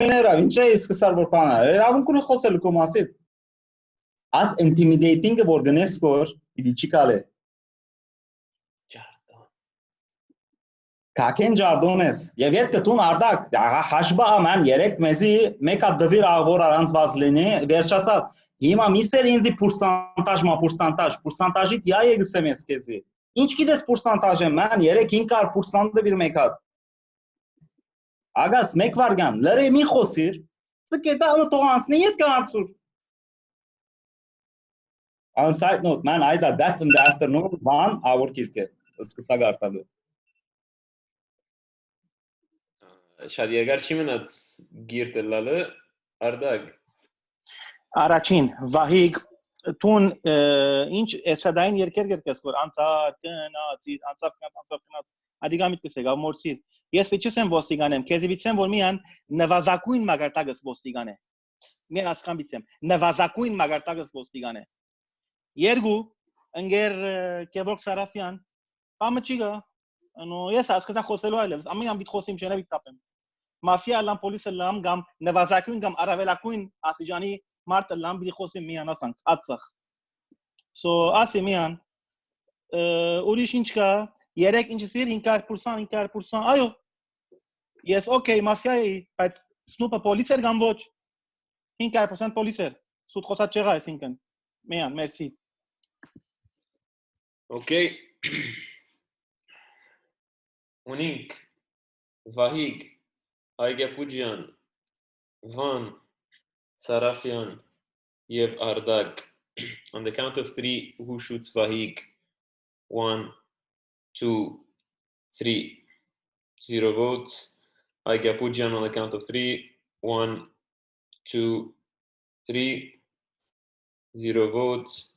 ինչ է սկսար որ բանը, իրավունք ունի խոսել քո մասին։ As intimidating-ը որ գնես կոր, իդի չի կալե։ Կակեն ջարդոն ես, և ետ կտուն արդակ, հաշբա աման, երեկ մեզի մեկ հատ դվիր աղվոր արանցված լինի, վերջացած, հիմա միսեր ինձի պուրսանտաժիտ յա եգսեմ ես կեզի, ինչ գիտես պուրսանտաժ եմ, ման, երեկ 500% դվիր մեկ հատ, ագաս մեկ վարգան, լրե մի խոսիր, սկետա ամը տողանցնի ետ կարցուր, on side note, man, այդա death in the afternoon, van, ավոր կիրք է, սկսա գարտալու Շատ երկար չի մնաց գիրտը լալը, Ardag Առաջին, Vahig, տուն ինչ էսադային երկեր գերկես կոր, անցար, կնացիր, անցավ, ադիգամիտ կսեգ, ավմորցիր, ես պիչս եմ ոստիգան եմ, կեզի բիցեմ, որ միան նվազակույն մագարտագս ոստիգան է, միան ասխան բիցեմ, նվազակույն մագարտագս ոստիգան է, երկու, ընգեր Kevork Sarafyan, պամը չի գա, ես ասկսա խոսելու այլևս, ամեն ամբիտ խոսիմ չենը բիտ տապեմ, Mafia լամ պոլիսը լամ գամ նվազակույն գամ արավելակույն ասիջանի մարտը լամ բիդի խոսիմ միան ասանք, ացախ, so ասի միան, ուրիշ ինչ կա, երեկ ինչ սիր 500%, այո, ես okay, Mafia-ի, բայց Snoop-ը պոլիս էր գամ ոչ, 500% պոլիս էր, սուտ խոսած չեղա ես ինքն, միան, մերսի. Okay, ունինք, Vahig, Haig Van, Sarafyan, Yev Ardag. On the count of 3, who shoots Vahig? 1, 2, 3. 0 votes. Haig on the count of 3. 1, 2, 3. 0 votes.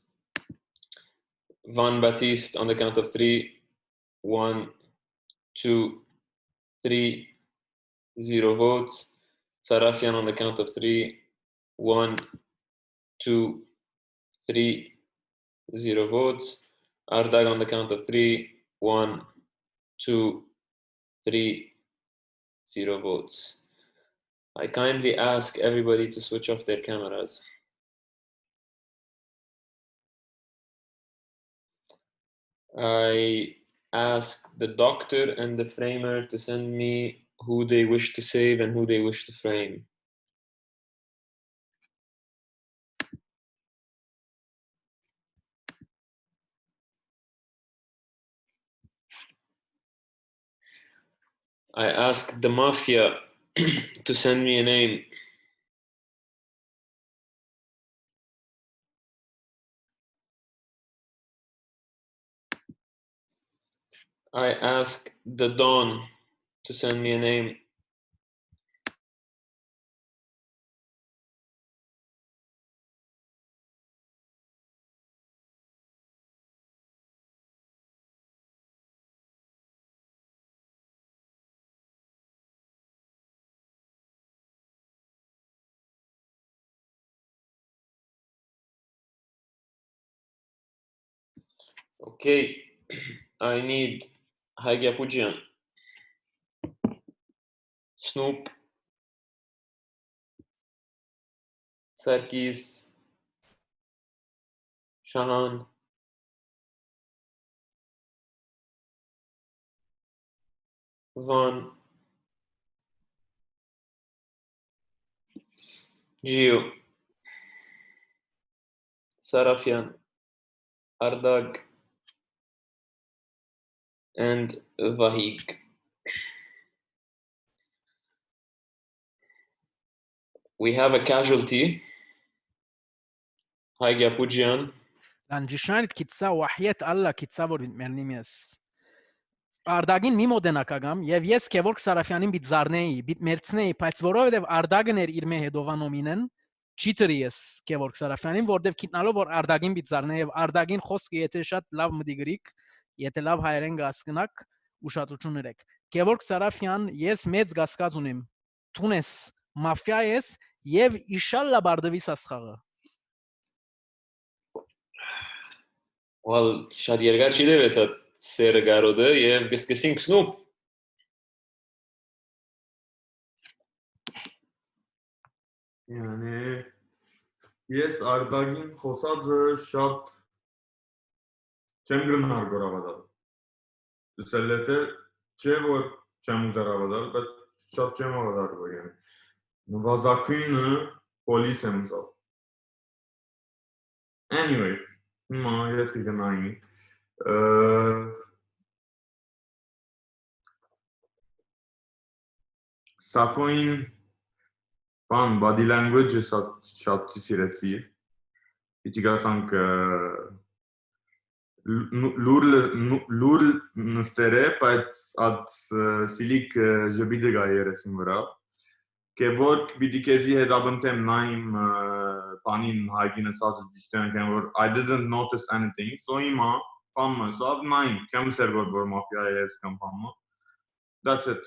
Van Baptiste on the count of 3. 1, 2, 3. 0 votes. Sarafyan on the count of 3. 1, 2, 3. 0 votes. Ardag on the count of 3. 1, 2, 3. 0 votes. I kindly ask everybody to switch off their cameras. I ask the doctor and the framer to send me who they wish to save and who they wish to frame. I ask the Mafia to send me a name. I ask the Dawn to send me a name. Okay, I need Haig, Snoop, Sarkis, Shahan, Van, Gio, Sarafyan, Ardag, and Vahig. We have a casualty. Haig Apujian. Անջիշանիտ կիցա վահիետ ալլա կիցա որ մերնիմ ես Ardagin մի մոդենակագամ եւ ես Kevork Sarafyanին բիտ զարնեի բիտ մերցնեի բայց որովհետեւ Ardagն էր իր մե հետովանոմինեն cheater ես Kevork Sarafyanին որովհետեւ գիտնալով որ Ardagին բիտ զարնեի եւ Ardagին խոսքը եթե շատ լավ մդիգրիկ եթե լավ հայերեն գասկնակ ուշադրություն եք Kevork Sarafyan ես մեծ գասկած ունեմ Թունես Mafia ես եւ իշալլա բարդվիս ասխաղը Well, շատ երկար չի դեպեց այդ սերը գարոդը եւ գսկսինք Snoop يعني ես Ardagin խոսածը շատ չեմ գնար գորավադալ։ Դսել է թե չէ որ չեմ ուզեր ավադալ, բայց շատ չեմ ավադալ yani. Նվազագույնը պոլիս եմ ուզալ։ Anyway, հիմա եթե գնայի Sakoin բան body language-ը շատ սիրեցի։ Իջիգասանք լուր նստեր է, բայց այդ սիլիկ ժբիդը գա երեսին վրա։ Kevork պիտի քեզի հետաբնտեմ նայմ բանին հայգինը սածը ճիշտենք են, որ I didn't notice anything, so հիմա բամը, so նայմ, չեմ սեր որ Mafia ես կամ բամը։ That's it.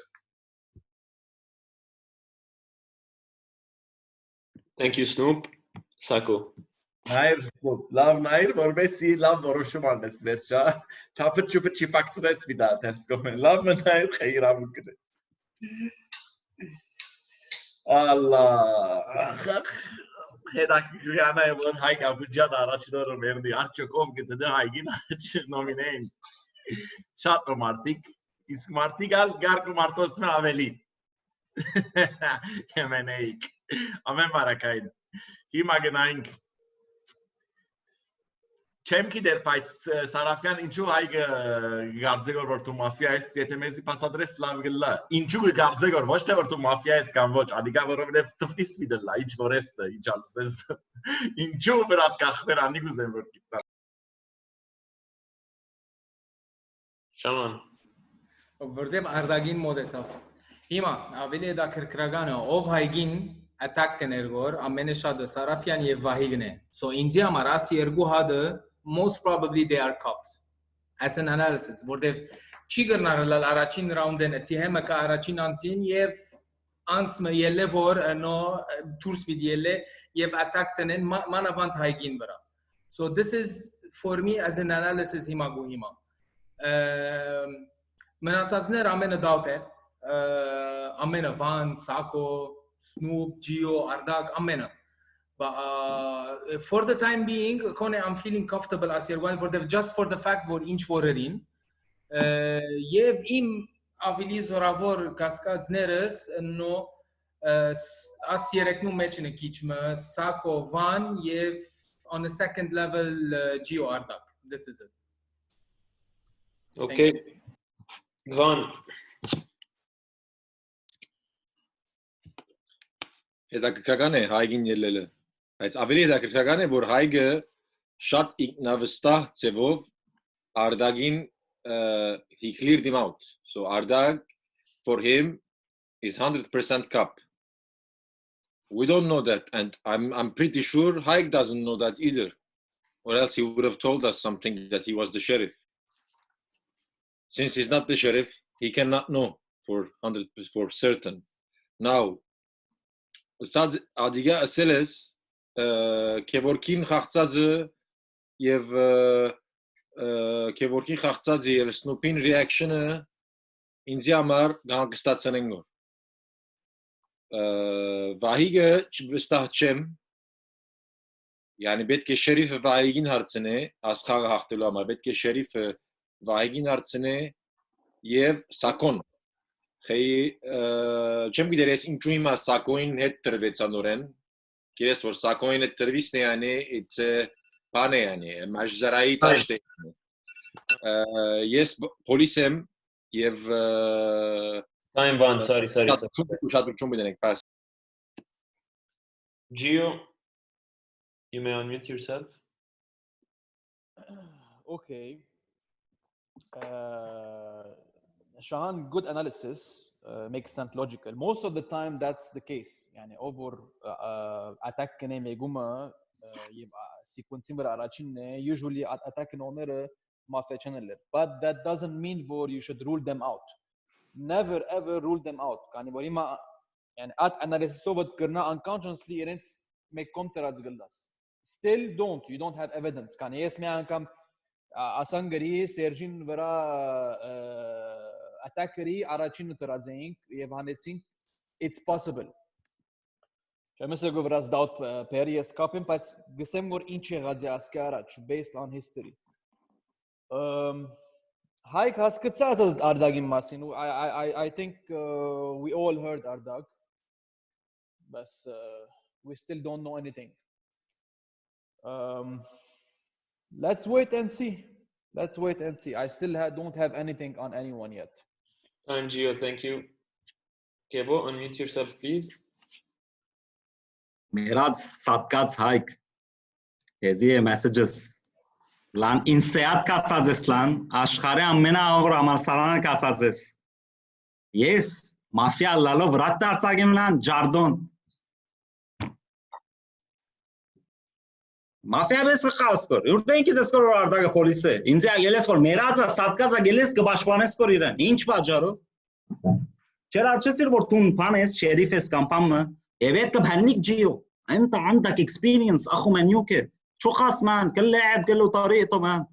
Thank you Snoop. Sako. Hrayr, love Hrayr, որովհետեւ լավ որոշում անես վերջա, չափը չուպը չիպակցրես վիդա տեսկոմ։ Love Hrayr Hrayr ամուկը։ Allah. Հետաքրքրան է որ Haig Աբուջան առաջին օրը մերդի արջոկով գտնի Haig-ին նոմինեին։ Շատ ռոմանտիկ, իսկ մարտիկ ալ գարկու մարտոցն ավելի։ Կեմենեիկ։ Ամեն մարակային։ Հիմա գնայինք Չեմ գիտեր, բայց Սարաֆյան ինչու Haig-ը գարձեգոր որ դու Mafia ես, եթե մեզի փաստադրես լավ գլա։ Ինչու գարձեգոր, ոչ թե որ դու Mafia ես կամ ոչ, ադիգա որովհետև թվտիս վիդելա, ինչ որեսը, ինչ ալսես։ Ինչու վրա կախվեր անի գուզեմ որ գիտա։ Shahan. Որտեւ Ardagin մոդեցավ։ Հիմա ավելի հետաքրքրականը ով Haig-ին attack կներ որ ամենաշատը Սարաֆյան եւ Vahigն է։ So ինձի համար ասի երկու հատը most probably they are cops. As an analysis, որտեվ չի գնարել առաջին ռաունդեն թիմը կա առաջին անցին եւ անցը ելը որ նո դուրս պիտի ելը եւ attack տնեն մանավանդ Haig-ին վրա. So this is for me as an analysis հիմա գու հիմա. Մնացածներ ամենը դաուտ է, ամենը Van, Sako, Snoop, Gio, Ardag, ամենը. But for the time being, I'm feeling comfortable as you're going for just for the fact որ ինչ որերին եւ իմ ավելի զորավոր կասկածներս նո as երեքնում մեջ են քիչը Sako, Van եւ on a second level Gio, Ardag. This is it. Okay. Van. Հետաքրքրական է Haig-ին ելելը, բայց ավելի հետաքրքրական է որ Haig-ը շատ ինքնավստահ ձևով Ardagin he cleared him out. So Ardag for him is 100% cup. We don't know that, and I'm pretty sure Haig doesn't know that either, or else he would have told us something that he was the sheriff. Since he's not the sheriff, he cannot know for certain. Now, Sad Adiga Aseles, Kevorkin Khachtsadze, Yev Kevorkin Khachtsadze, Yev Snoopin reaction in Ziamar Gangstatsenengor. Vahig Vistachem, Yani Betke Sheriff Vahigin Hartsene, Askar Hachtulama, Betke Sheriff Vahigin Hartsene, Yev Sakon. Չեմ գիտեր ես ինչու հիմա Sakoin հետ տրվեցանորեն գիտես որ Sakoin հետ տրվիսն է անի it's բան է անի մաժզարայի տաշտ է ես պոլիս եմ եւ Time Van, sorry. ուշադրություն բերեք pass Gio, you may unmute yourself. Okay. Shahan, good analysis, makes sense, logical. Most of the time, that's the case. يعني over attack كنا ميجوما يبقى sequencing برا usually attack نومر ما في channel. But that doesn't mean for you should rule them out. Never ever rule them out. يعني بوري ما يعني at analysis صوبت كرنا unconsciously and it's make counter قلنا. Still you don't have evidence. كان يسمع كم أسانغري سيرجين برا attackeri առաջին տրածեինք եւ հանեցինք it's possible Չեմ գով ռաս դաուտ պերիես կապին, բայց գսեմ որ ինչ եղած է ասկի առաջ based on history. Haig հասկացած Ardagin մասին. I think we all heard Ardag. But we still don't know anything. Let's wait and see. I still don't have anything on anyone yet. Time, Gio, thank you. Kevo, unmute yourself, please. Mirad Satkats Haig. Hezi messages. Lan inseat katsades lan. Ashkhare amena avor amalsaran katsades. Yes, Mafia lalov rat dartsagim lan Jardon. Mafia bes khas kor. Urda inki des kor Ardag police. Inze ageles kor Meraza Satkats ageles ke bashpanes kor iran. Inch bajaro. Chera chesir vor tun panes sheriff es kampam. Evet ke bhannik Gio. انت عندك experience اخو منيوكه شو خاص مان كل لاعب له طريقته مان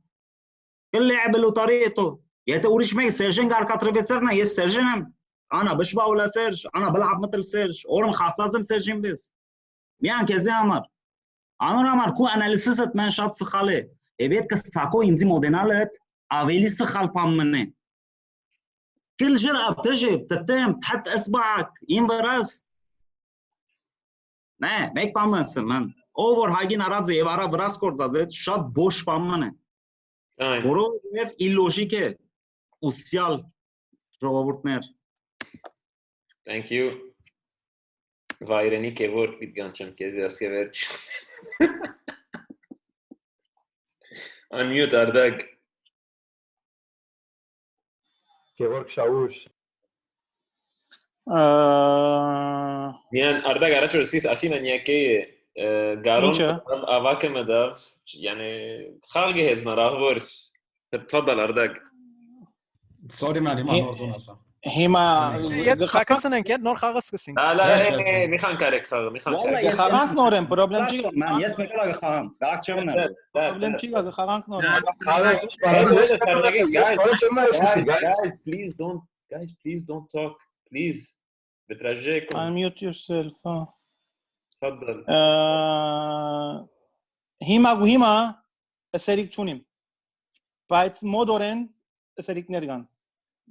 كل لاعب له طريقته يا تقوليش معي سيرجن قال كاترفيتسرنا يس سيرجن انا بشبه ولا سيرج انا بلعب مثل سيرج اورم خاصازم سيرجن بس ميان كزي امر انا امر كو اناليسيست من شات سخاله evet que Sako inzi modenalet aveli سخال بامنه كل جرأة بتجي بتتم تحط اصبعك ينبرس نه մեկ բան ասեմ ման ով որ Haigin արած է եւ արա վրաս կործած է շատ բոշ բան է որովհետեւ իլոժիկ է ուսյալ ժողովուրդներ Thank you. Vayreni Kevork bitgançam kezi askeverç. Unmute Ardag. Kevork Shahush. Yani Ardag araç orası asina niyake garon avake medav yani خارجه هزنا راهور تفضل أرداغ Sorry man ما نوردون اصلا هما خاكسن انكر نور خاغسكسين لا ميخان كارك خاغ ميخان كارك خاغانك نورم بروبلم چی من یس میگم خواهم گاک چم نه بروبلم چی خاغانك نورم guys please don't talk please بترجيكم unmute yourself تفضل هما اسریک چونیم բայց մոդորեն اسریکներ կան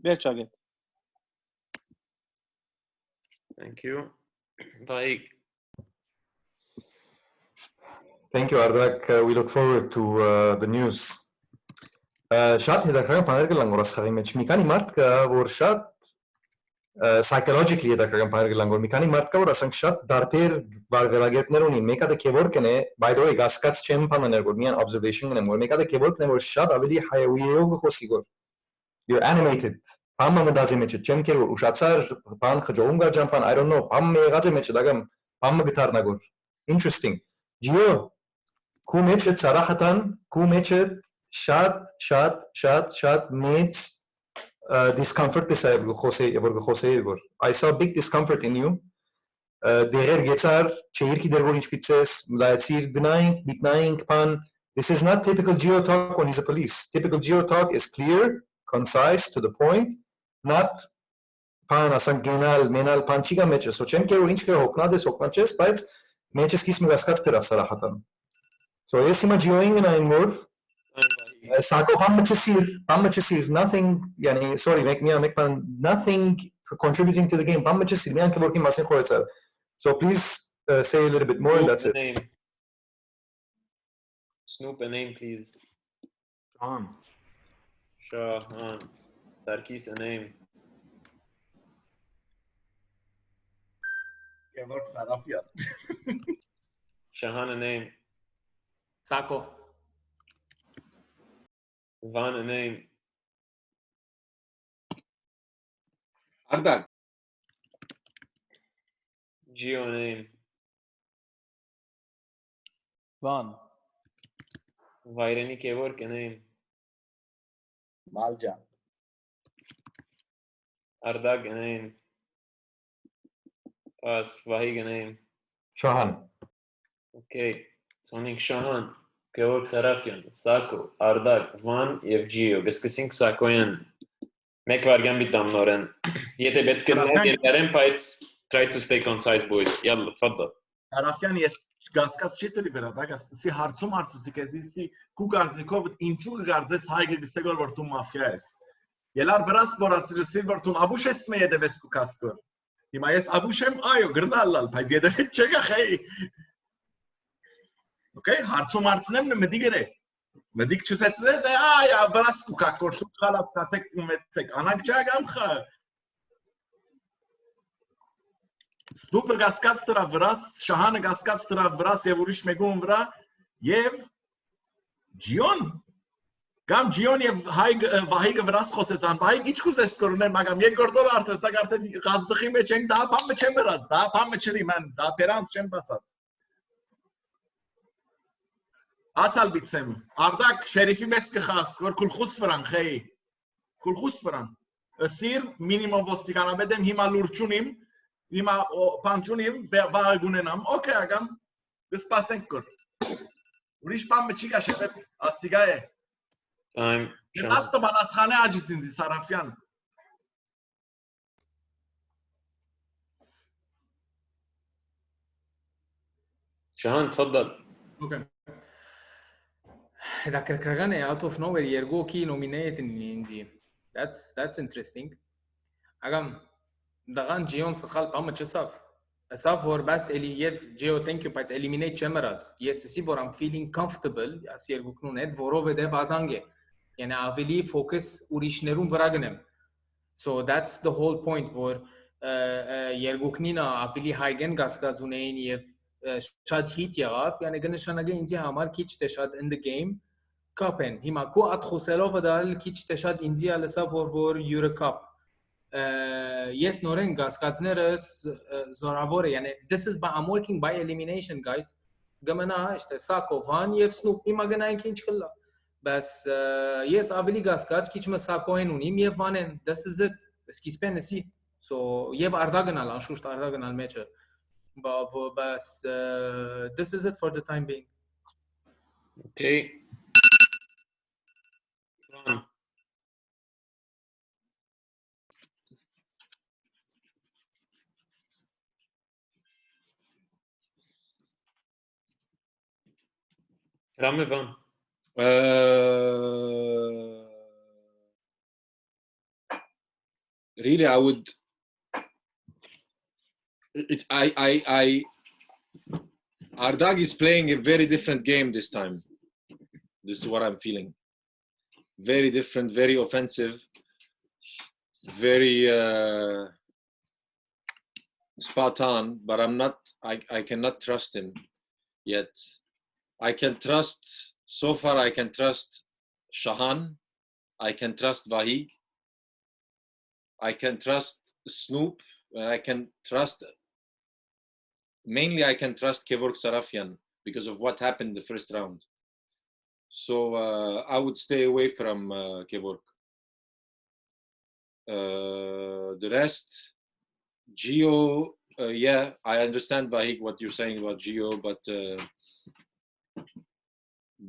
վերջագետ Thank you Vahig Thank you Ardag. We look forward to the news. Շատ հետաքրքիր բաներ կլան որ ասխաղի մեջ մի քանի մարդ կա որ շատ psychologically հետաքրքիր բաներ կլան որ մի քանի մարդ կա որ ասենք շատ դարբեր վարվելագետներ ունին մեկը դա Kevorkն է by the way գասկած չեմ բաներ որ միան observation ունեմ որ մեկը դա Kevorkն է որ շատ ավելի հայույով խոսի որ you're animated բամը մտածի մեջ չեմ կեր որ ուշացար բան խջողում գա ջամփան I don't know բամը եղած է մեջ դագամ բամը գտարնագոր interesting Gio քու մեջը ցարախտան քու մեջը շատ մեծ discomfort is I saw big discomfort in you դերեր գեցար չերքի դերվոր ինչպիցես լայցիր գնայինք բիտնայինք բան this is not typical Gio talk when he's a police typical Gio talk is clear concise to the point not բան ասանք գենալ մենալ բան չի գա մեջը so չեմ կերու ինչ կեր հոգնած ես հոգնաչես բայց մեջս կիս մի գասկած դրա սարախատան so ես հիմա Gio-ին գնային որ Sako Pamachasir, nothing, yani, sorry, make nothing contributing to the game. Pamachasir, me Kevork masin khoetsa. So please say a little bit more and that's it. Name. Snoop a name, please. Shahan. Sarkis a name. Kevork Sarafia. Shahan a name. Sako Van a name. Ardag. Gio a name. Van Vayreni Kevork a name. Malja Ardag a name. Vahig a name. Shahan. Okay. Soning Shahan. Kevork Sarafian, Sako, Ardag, Van, եւ Gio, գսկսենք Sakoyan։ Մեկ վարգան բիտամ նորեն։ Եթե պետք է ներկայեմ, բայց try to stay concise boys. Yalla, تفضل. Սարաֆյան ես գասկած չի դրի վրա, դա գասի հարցում հարցուցի քեզի քու գարձիկով ինչու գարձես հայգը գսեգոր որ դու մաֆիա ես։ Ելար վրաս բորացրսի որ դու աբուշ ես մե եդևես քու կասկոր։ Հիմա ես աբուշ եմ, այո, գրնալալ, բայց եդևից չգա խեի։ Okay, հարցում հարցնեմ մդի գրե։ Մդիկ չսեցնել, այ վրաս քու կակոր դու խալավ կացեք մեծեք, անանք չագամ խա։ Սնուպը գասկած դրա վրաս, Շահանը գասկած դրա վրաս եւ ուրիշ մեկում վրա եւ Ջիոն կամ Ջիոն եւ Վահիգը վրաս խոսեցան, Վահիգ ինչ կուզես կորունել մագամ երկրորդ օր արդյոք արդեն գազխի մեջ ենք, դա բամը չեմ մռած, դա բամը չրի ման, դա պերանս չեմ բացած։ Ասալ բիցեմ, Ardag շերիֆի մեզ կխաս, որ քուլխուս վրան խեի, քուլխուս վրան, ասիր մինիմում ոստիկանաբեդ եմ հիմա լուրչունիմ, հիմա պանչունիմ, վաղ ունենամ, օքեյ ագամ, կսպասենք կոր, ուրիշ բամը չի գա շեպետ, ասցիգա է, Time. Աստը բանասխան է աջիս ինձի Սարաֆյան, Shahan, تفضل. Okay. Da Kerkragane out of nowhere yergo ki nominated in India. That's interesting. Agam dagan Gion sakhal pam chesaf. Asaf vor bas Eliev Geo thank you but eliminate Chemerat. Yes, see vor I'm feeling comfortable. As yergo knunet vorove de vadange. Yani avili focus urishnerum vragnem. So that's the whole point for yergo knina avili Haigen gaskazunein yev شاد هیت یاف یعنی گنشانگی اینجا همار کیچ تشاد in the game کاپن هیما کو اتخوسلو بدال کیچ تشاد اینجا لسا فور یورو کاپ yes نورن گاسکاتنرس زوراوره یعنی this is by I'm working by elimination guys گمنا işte Sako Van yev Snoop هیما گناین کینچ کلا بس yes avili گاسکات کیچ ما Sako enunیم yev Vanen this is it skispen nesi so yev Ardagnal anşuşt Ardagnal meçe But this is it for the time being. Okay. Ron. Ramevan. Really, I would. Ardag is playing a very different game this time. This is what I'm feeling. Very different, very offensive, very spot on. But I cannot trust him yet. I can trust. So far, I can trust Shahan. I can trust Vahig. I can trust Snoop. And I can trust. Mainly, I can trust Kevork Sarafian because of what happened the first round. So I would stay away from Kevork. The rest, Geo, yeah, I understand Vahig what you're saying about Geo,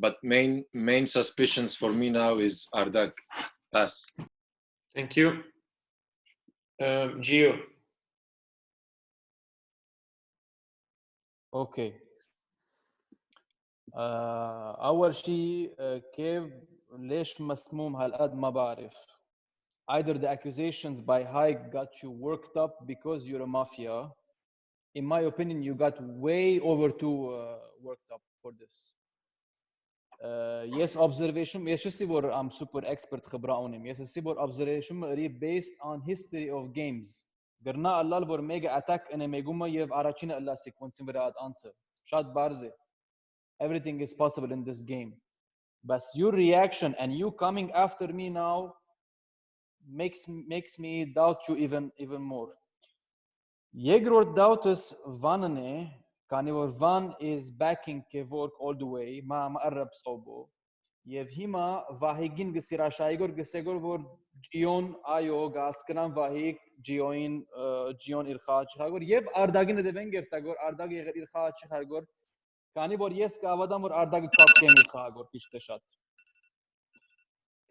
but main suspicions for me now is Ardag. Pass. Thank you. Geo. اوكي اول شيء كيف ليش مسموم هالقد ما بعرف either the accusations by Haig got you worked up because you're a mafia in my opinion you got way over too worked up for this yes observation yes sibor I'm super expert خبرة yes sibor observation based on history of games قرنا الله البور ميجا اتاك انا ميجوما يف اراتشينا الله سيكونس براد انسر شات بارزه everything is possible in this game but your reaction and you coming after me now makes me doubt you even more Yegror doubts Vanane Kanivor Van is backing Kevork all the way ma مقرب صوبه يفهما Vahigin gesira shaygor gesegor vor Gion ayo gaskran Vahig Gioin Gion irkha chagor yev Ardagin de venger tagor Ardag yeger irkha chagor kani vor yes ka avadam vor Ardag kapten irkha gor kishte shat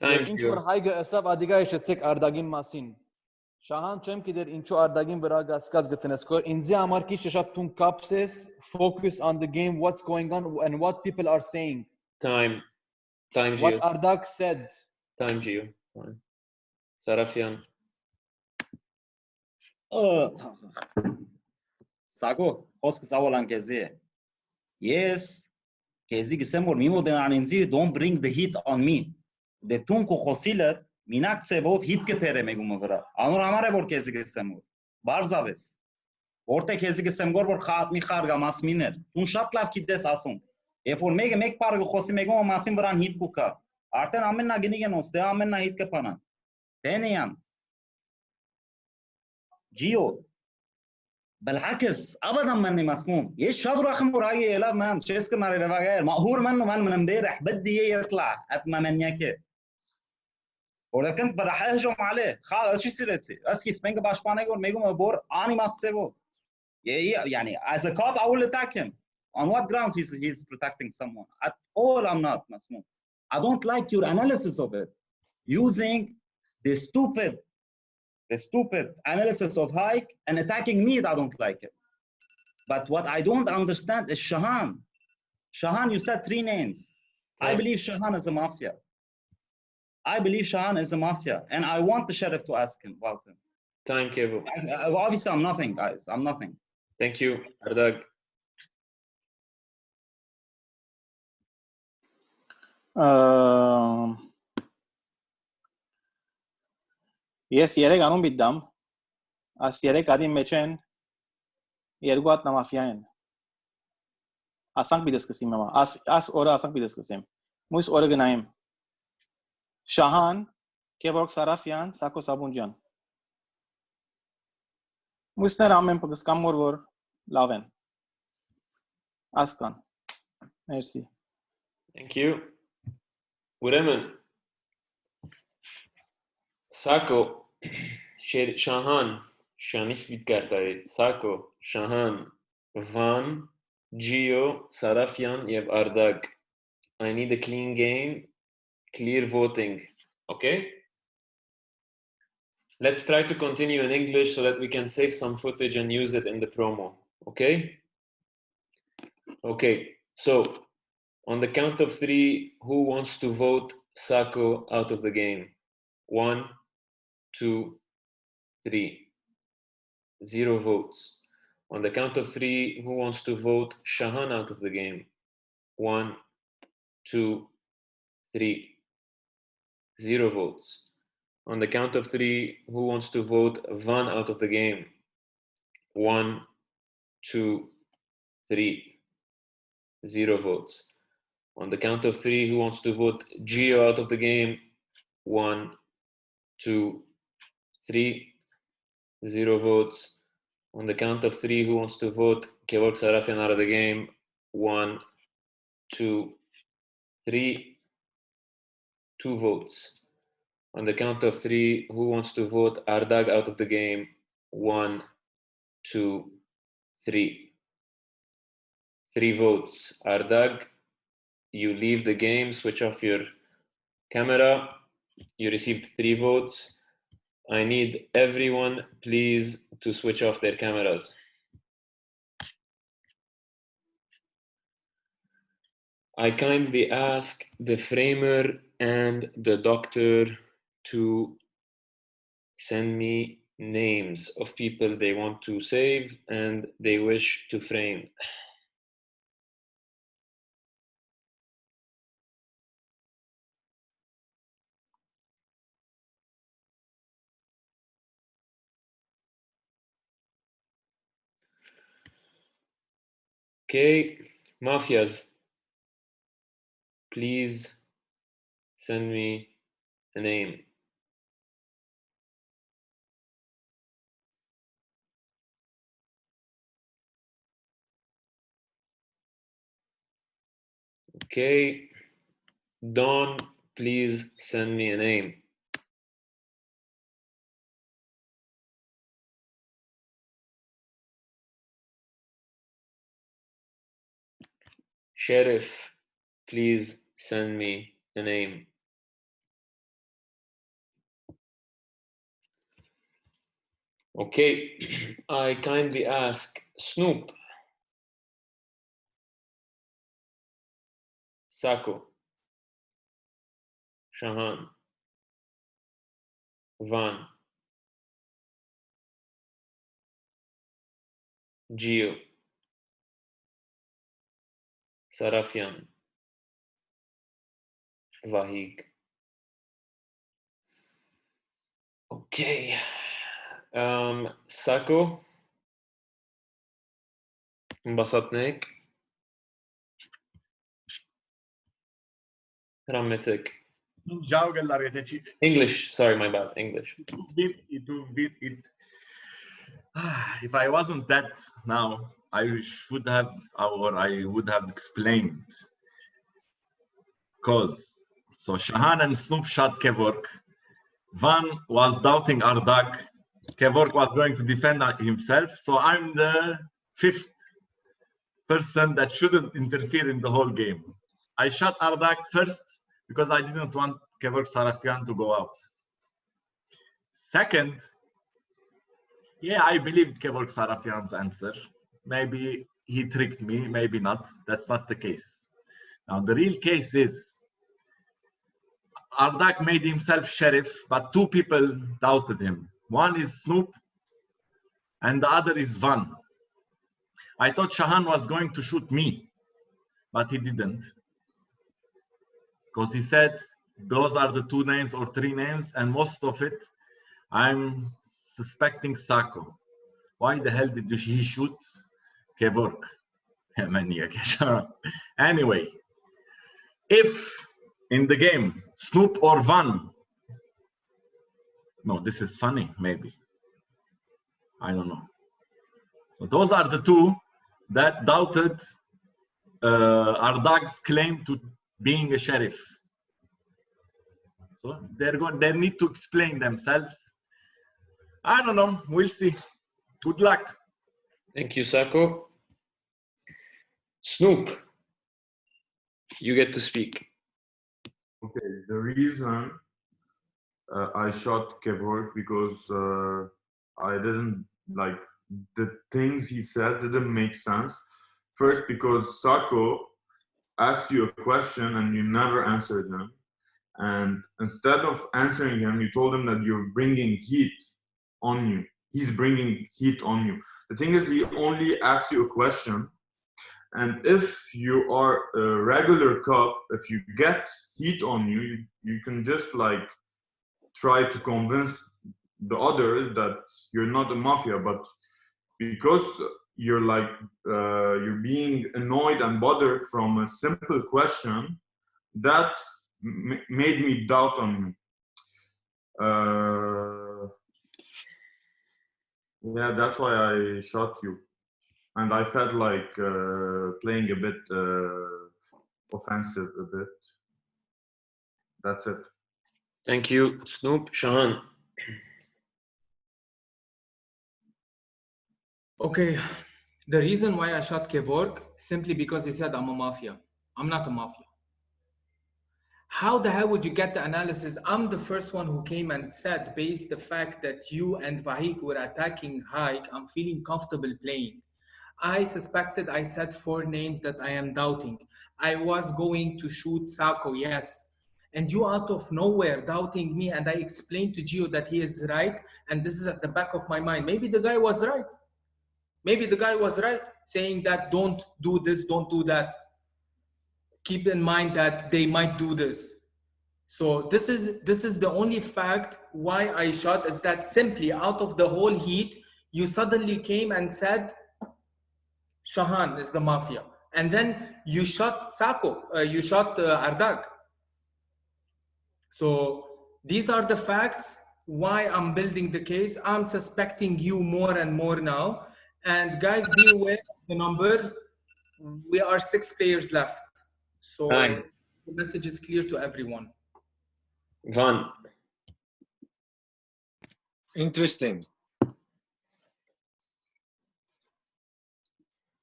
Thank inch you. vor Haig asab adiga ishetsek Ardagin masin Shahan չեմ գիտեր ինչու Ardagin վրա գասկած գտնես կոր ինձ համար քիչ շատ տուն կապսես focus on the game what's going on and what people are saying Time what Gio. Ardag said Time Gio. Time. Sarafian. Sako, խոսքը սավալան քեզի է։ Ես քեզի գսեմ որ մի մոդենան ինձի don't bring the heat on me։ Դե տուն քո խոսիլը մինակ ծևով հիտ կփերը մեգումը վրա։ Անոր համար է որ քեզի գսեմ որ։ Բարձավես։ Որտե քեզի գսեմ որ մի խարգա մասմիներ։ Տուն շատ լավ գիտես ասում։ Երբ որ մեկը մեկ բառը խոսի մեգումը մասին վրան հիտ կուկա։ Արդեն ամեննա գնիգեն ոստե ամեննա հիտ կփանան։ Դենիան Gio بالعكس ابدا ماني مسموم ايش شاطر اخي مرايه لا مان تشيسك ماري رفاقير مقهور منه من امبارح بدي اياه يطلع قد ما منياك ولا كنت راح اهجم عليه خلاص شو سيرتي اسكي سبينج باشبانيغور ميغو بور اني ماستيفو يعني as a cop I will attack him on what grounds he's protecting someone at all I'm not مسموم I don't like your analysis of it using the stupid analysis of Haig and attacking me, I don't like it. But what I don't understand is Shahan. Shahan, you said 3 names. I believe Shahan is a mafia. And I want the sheriff to ask him about him. Time, Kevork. Obviously, I'm nothing, guys. I'm nothing. Thank you, Ardag. Yes, երեք անում բիդամ։ Աս երեք ադին մեջ են երկու հատ մաֆիա են։ Ասանք բիդես կսիմ մամա։ Աս օրը ասանք բիդես կսիմ։ Մույս օրը գնայիմ։ Shahan, Kevork Sarafyan, Sako Sabunjan։ Մույսներ ամեն պկսկամ որ լավ են։ Ասկան։ Merci։ Thank you. Ուրեմն Sako Shahan Shanif Vidkartari Sako Shahan Van Gio Sarafian Yev Ardag. I need a clean game, clear voting. Okay? Let's try to continue in English so that we can save some footage and use it in the promo. Okay? Okay, so on the count of 3, who wants to vote Sako out of the game? 1, 2, 3. 0 votes. On the count of 3, who wants to vote Shahan out of the game? 1, 2, 3. 0 votes. On the count of 3, who wants to vote Van out of the game? 1, 2, 3. 0 votes. On the count of 3, who wants to vote Gio out of the game? 1, 2, 3. 0 votes. On the count of 3, who wants to vote Kevork Sarafian out of the game? 1, 2, 3. 2 votes. On the count of 3, who wants to vote Ardag out of the game? 1, 2, 3. 3 votes. Ardag, you leave the game, switch off your camera. You received 3 votes. I need everyone, please, to switch off their cameras. I kindly ask the framer and the doctor to send me names of people they want to save and they wish to frame. Okay, Mafias, please send me a name. Okay, Dawn, please send me a name. Sheriff, please send me a name. Okay, I kindly ask Snoop, Sako, Shahan, Van, Gio, Sarafian, Vahig. Okay. Sako, انبسطناك. رمتك. English, sorry, my bad, English. If I wasn't that now, I should have, or I would have explained. Cause so Shahan and Snoop shot Kevork. Van was doubting Ardag. Kevork was going to defend himself. So I'm the fifth person that shouldn't interfere in the whole game. I shot Ardag first because I didn't want Kevork Sarafian to go out. Second, yeah, I believe Kevork Sarafian's answer. Maybe he tricked me, maybe not. That's not the case. Now, the real case is Ardag made himself sheriff, but two people doubted him. One is Snoop, and the other is Van. I thought Shahan was going to shoot me, but he didn't. Because he said those are the two names or three names, and most of it, I'm suspecting Sako. Why the hell did he shoot Kevork? Anyway, if in the game, Snoop or Van, no, this is funny, maybe. I don't know. So those are the two that doubted Ardag's claim to being a sheriff. So they need to explain themselves. I don't know. We'll see. Good luck. Thank you, Sako. Snoop, you get to speak. Okay, the reason I shot Kevork because I didn't like the things he said didn't make sense. First, because Sako asked you a question and you never answered him, and instead of answering him, you told him that you're bringing heat on you. He's bringing heat on you. The thing is, he only asks you a question. And if you are a regular cop, if you get heat on you, you can just like try to convince the others that you're not a mafia, but because you're like you're being annoyed and bothered from a simple question, that made me doubt on you. Yeah, that's why I shot you. And I felt like playing a bit offensive a bit. That's it. Thank you, Snoop. Shahan. Okay, the reason why I shot Kevork simply because he said I'm a mafia. I'm not a mafia. How the hell would you get the analysis? I'm the first one who came and said, based the fact that you and Vahig were attacking Haig, I'm feeling comfortable playing. I suspected, I said 4 names that I am doubting. I was going to shoot Sako, yes. And you out of nowhere doubting me, and I explained to Gio that he is right, and this is at the back of my mind. Maybe the guy was right. Maybe the guy was right, saying that don't do this, don't do that. Keep in mind that they might do this. So this is the only fact why I shot, is that simply out of the whole heat, you suddenly came and said, Shahan is the mafia. And then you shot Sako, you shot Ardag. So these are the facts why I'm building the case. I'm suspecting you more and more now. And guys, be aware of the number. We are 6 players left. So Hi. the message is clear to everyone. Van. Interesting.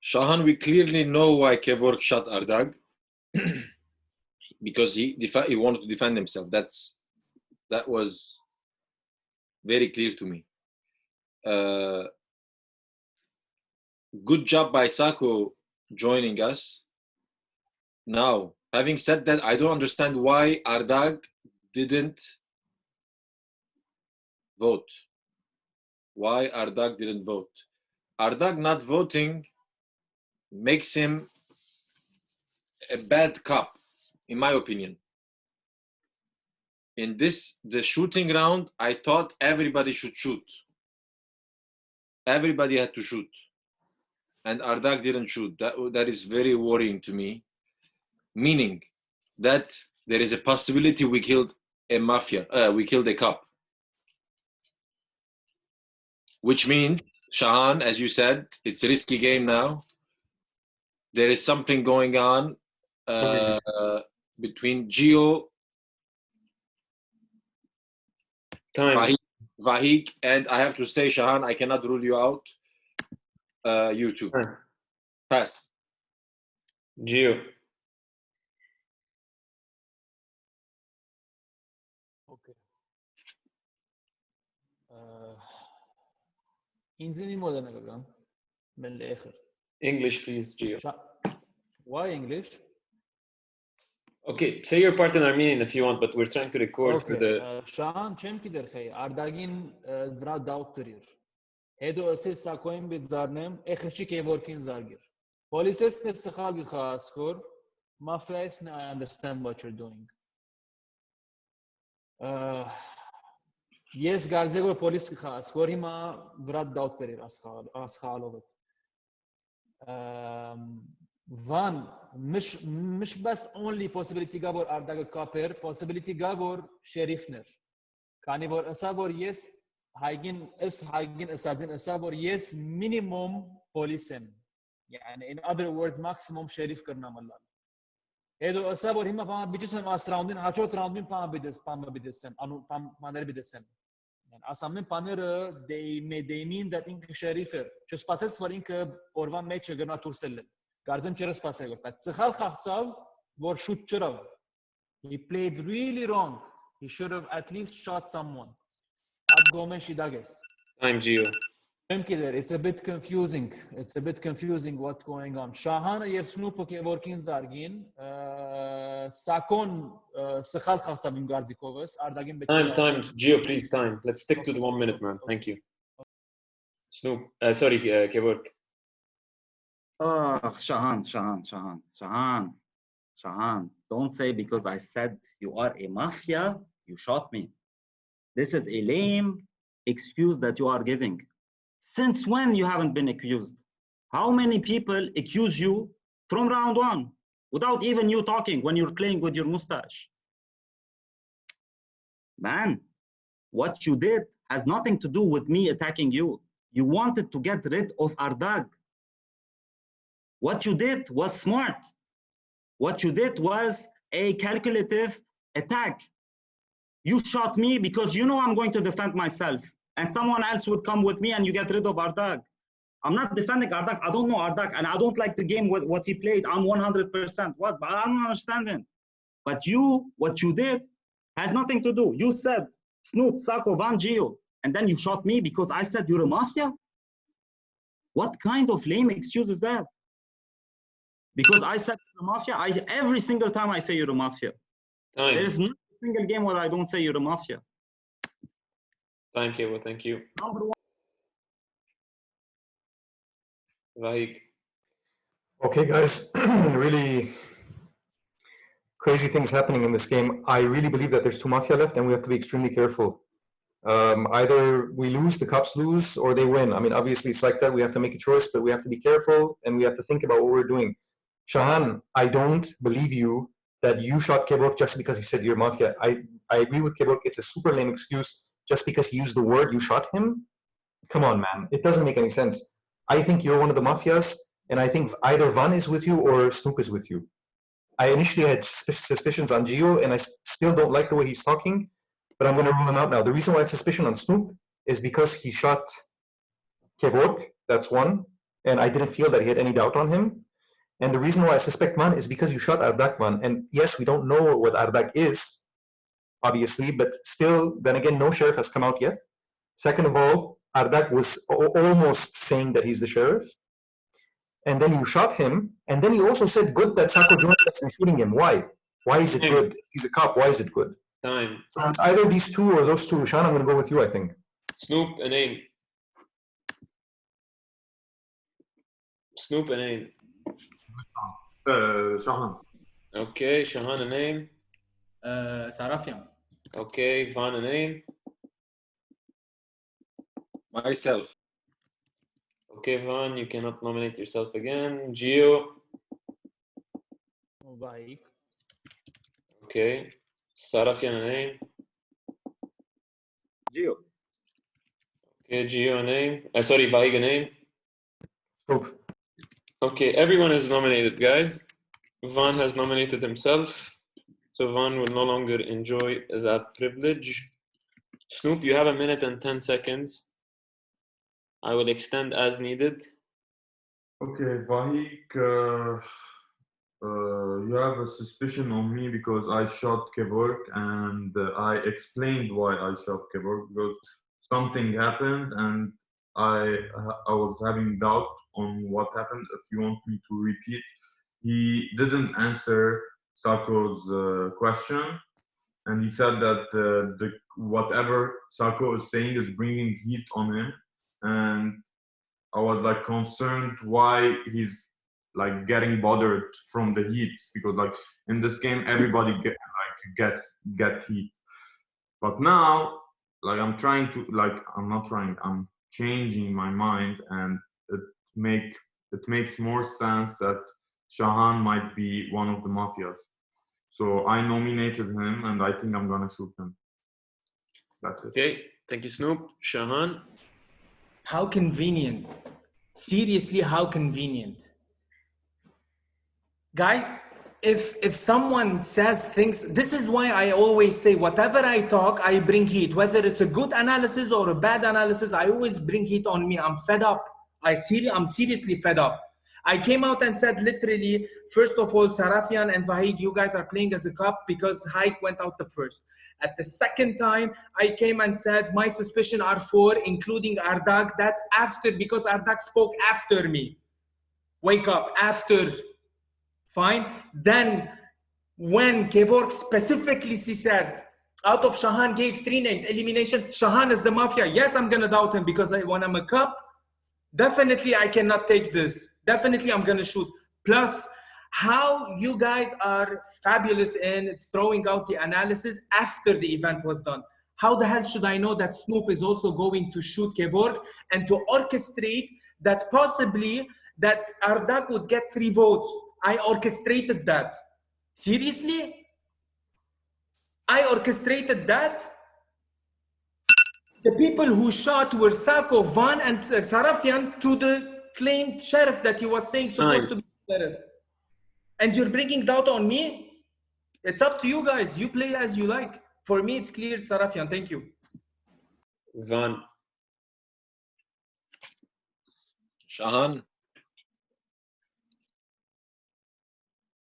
Shahan, we clearly know why Kevork shot Ardag. Because he wanted to defend himself. That was very clear to me. Good job by Sako joining us. Now, having said that, I don't understand why Ardag didn't vote. Why Ardag didn't vote? Ardag not voting makes him a bad cop, in my opinion. In the shooting round, I thought everybody should shoot. Everybody had to shoot. And Ardag didn't shoot. That is very worrying to me. Meaning that there is a possibility we killed a mafia, we killed a cop. Which means, Shahan, as you said, it's a risky game now. There is something going on between Gio, Vahig, and I have to say, Shahan, I cannot rule you out. You too. Pass. Gio. اوكي انزلي مودنا كمان من الاخر English, please, Gio. Why English? Okay, say your part in Armenian if you want, but we're trying to record for the... Shahan, چم کی در خی Ardagin درا داوت تریر هدو اسل ساکوین بیزارنم اخشی Kevorkin zargir police استخال خاص کور Mafia is I understand what you're doing. Yes, Garzego police خاص کور هما درا داوت تریر اسخالوت Van مش بس only possibility gabor Ardag kaper possibility gabor Sheriffner kani vor asabor yes Haigin asadzin asabor yes minimum policem yani in other words maximum sheriff karna malal edo asabor hima pama bijusem as roundin hachot roundin pama bidesem anu paner bidesem yani asamın paner they mean that in sheriffer just passes for in orvan match gna tursellen Garzem cheres passer but Tsakhal Khachtsav vor shoot cherav. He played really wrong. He should have at least shot someone. At Gomes Shidages. Time, Gio. It's a bit confusing. It's a bit confusing what's going on. Shahan yev Snoop Kevorkin zargin. Sakon Tsakhal Khachtsav im Garzikovas. Ardagin Time, Gio, please, time. Let's stick to the 1 minute, man. Thank you. Snoop, sorry, Kevork. Shahan, don't say because I said you are a mafia, you shot me. This is a lame excuse that you are giving. Since when you haven't been accused? How many people accuse you from round one without even you talking when you're playing with your mustache? Man, what you did has nothing to do with me attacking you. You wanted to get rid of Ardag. What you did was smart. What you did was a calculative attack. You shot me because you know I'm going to defend myself and someone else would come with me and you get rid of Ardag. I'm not defending Ardag. I don't know Ardag and I don't like the game with what he played. I'm 100%. What? But I don't understand him. But what you did has nothing to do. You said Snoop, Sako, Van Gio, and then you shot me because I said you're a mafia? What kind of lame excuse is that? Because I said you're a mafia, every single time I say you're a mafia. Time. There is not a single game where I don't say you're a mafia. Time, Kevo, thank you. Number one. Vahig. Okay, guys, really crazy things happening in this game. I really believe that there's two mafia left and we have to be extremely careful. Either we lose, the cops lose, or they win. I mean, obviously it's like that. We have to make a choice, but we have to be careful and we have to think about what we're doing. Shahan, I don't believe you that you shot Kevork just because he said you're mafia. I agree with Kevork. It's a super lame excuse just because he used the word you shot him. Come on, man. It doesn't make any sense. I think you're one of the mafias, and I think either Van is with you or Snoop is with you. I initially had suspicions on Gio, and I still don't like the way he's talking, but I'm going to rule him out now. The reason why I have suspicion on Snoop is because he shot Kevork, that's one, and I didn't feel that he had any doubt on him. And the reason why I suspect Van is because you shot Ardag, Van. And yes, we don't know what Ardag is, obviously, but still, then again, no sheriff has come out yet. Second of all, Ardag was almost saying that he's the sheriff. And then you shot him. And then you also said, good that Sako joined us in shooting him. Why? Why is it good? If he's a cop, why is it good? Time. So it's either these two or those two. Shahan, I'm going to go with you, I think. Snoop, a name. Snoop, a name. Shahan. Okay, Shahan, a name. Sarafian. Okay, Van, a name. Myself. Okay, Van, you cannot nominate yourself again. Gio. Vahig. Okay. Sarafian, a name. Gio. Okay, Gio, a name. Sorry, Vahig, a name. Snoop. Okay, everyone is nominated, guys. Van has nominated himself, so Van will no longer enjoy that privilege. Snoop, you have 1 minute and 10 seconds. I will extend as needed. Okay, Vahig, you have a suspicion on me because I shot Kevork, and I explained why I shot Kevork because something happened and I was having doubt on what happened. If you want me to repeat, he didn't answer Sako's question, and he said that whatever Sako is saying is bringing heat on him, and I was like concerned why he's like getting bothered from the heat, because like in this game everybody get heat. But now like I'm changing my mind, and it makes more sense that Shahan might be one of the mafias. So I nominated him, and I think I'm gonna shoot him. That's it. Okay, thank you, Snoop. Shahan. How convenient. Seriously, how convenient. Guys, if someone says things, this is why I always say whatever I talk, I bring heat. Whether it's a good analysis or a bad analysis, I always bring heat on me. I'm fed up. I'm seriously fed up. I came out and said literally, first of all, Sarafian and Vahig, you guys are playing as a cop because Haig went out the first. At the second time, I came and said, my suspicion are 4, including Ardag. That's after, because Ardag spoke after me. Wake up, after. Fine. Then, when Kevork specifically said, out of Shahan gave 3 names, elimination, Shahan is the mafia. Yes, I'm going to doubt him because when I'm a cop, definitely I cannot take this. Definitely I'm going to shoot. Plus, how you guys are fabulous in throwing out the analysis after the event was done. How the hell should I know that Snoop is also going to shoot Kevork and to orchestrate that possibly that Ardag would get 3 votes? I orchestrated that. Seriously? I orchestrated that? The people who shot were Sako, Van, and Sarafian to the claimed sheriff that he was saying supposed to be sheriff. And you're bringing doubt on me? It's up to you guys. You play as you like. For me, it's clear, Sarafian. Thank you. Van. Shahan.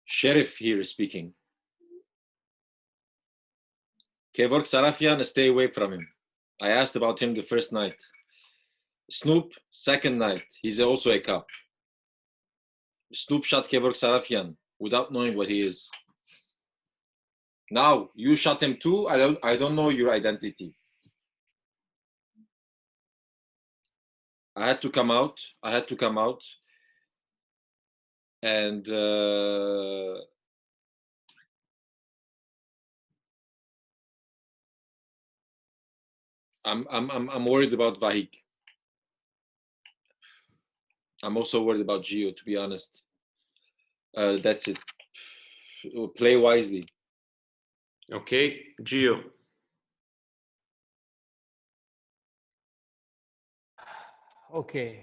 Sheriff here speaking. Kevork Sarafian, stay away from him. I asked about him the first night. Snoop, second night. He's also a cop. Snoop shot Kevork Sarafian without knowing what he is. Now, you shot him too. I don't know your identity. I had to come out. And I'm worried about Vahig. I'm also worried about Gio, to be honest. That's it. Play wisely. Okay, Gio. Okay,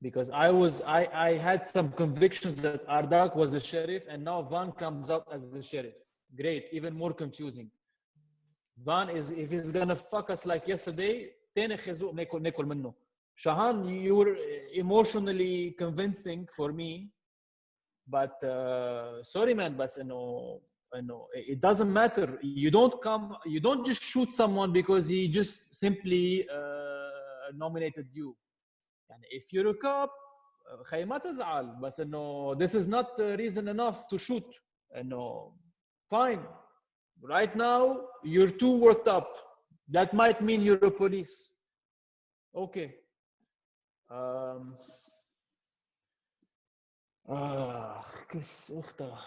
because I had some convictions that Ardag was the sheriff, and now Van comes out as the sheriff. Great, even more confusing. Van is, if he's gonna fuck us like yesterday, تاني خازوق ناكل منه. Shahan, you were emotionally convincing for me, but sorry man, بس انه no, it doesn't matter. You don't just shoot someone because he just simply nominated you. And if you're a cop, خي ما تزعل بس انه this is not reason enough to shoot. انه fine. Right now you're too worked up. That might mean you're a police. Okay. كس اختها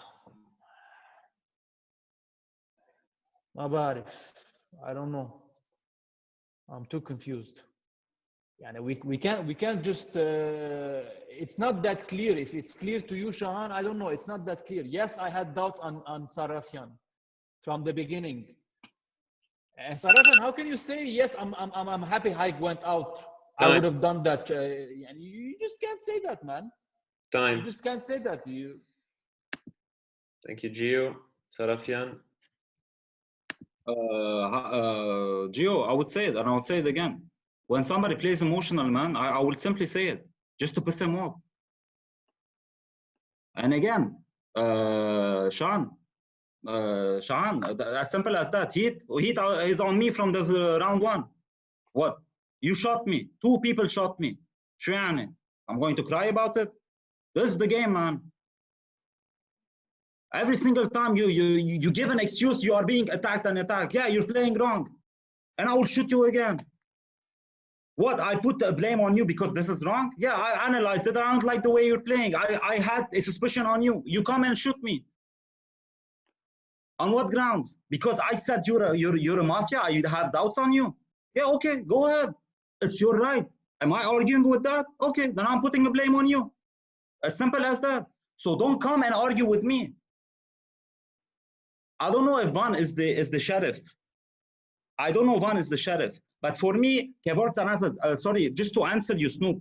ما بعرف. I don't know. I'm too confused. يعني we can't just it's not that clear. If it's clear to you, Shahan, I don't know. It's not that clear. Yes, I had doubts on Sarafian from the beginning. And Sarafian, how can you say yes? I'm happy Haig went out. I would have done that. You just can't say that, man. You just can't say that. Thank you, Gio. Sarafian. Gio, I would say it, and I would say it again. When somebody plays emotional, man, I will simply say it, just to piss him off. And again, Shahan, as simple as that. Heat is on me from the round one. What? You shot me. 2 people shot me. شو يعني? I'm going to cry about it? This is the game, man. Every single time you give an excuse, you are being attacked and attacked. Yeah, you're playing wrong. And I will shoot you again. What? I put the blame on you because this is wrong? Yeah, I analyzed it. I don't like the way you're playing. I had a suspicion on you. You come and shoot me. On what grounds? Because I said you're a mafia. I have doubts on you. Yeah, okay, go ahead. It's your right. Am I arguing with that? Okay, then I'm putting the blame on you. As simple as that. So don't come and argue with me. I don't know if Van is the sheriff. I don't know Van is the sheriff. But for me, Kevork sorry, just to answer you, Snoop,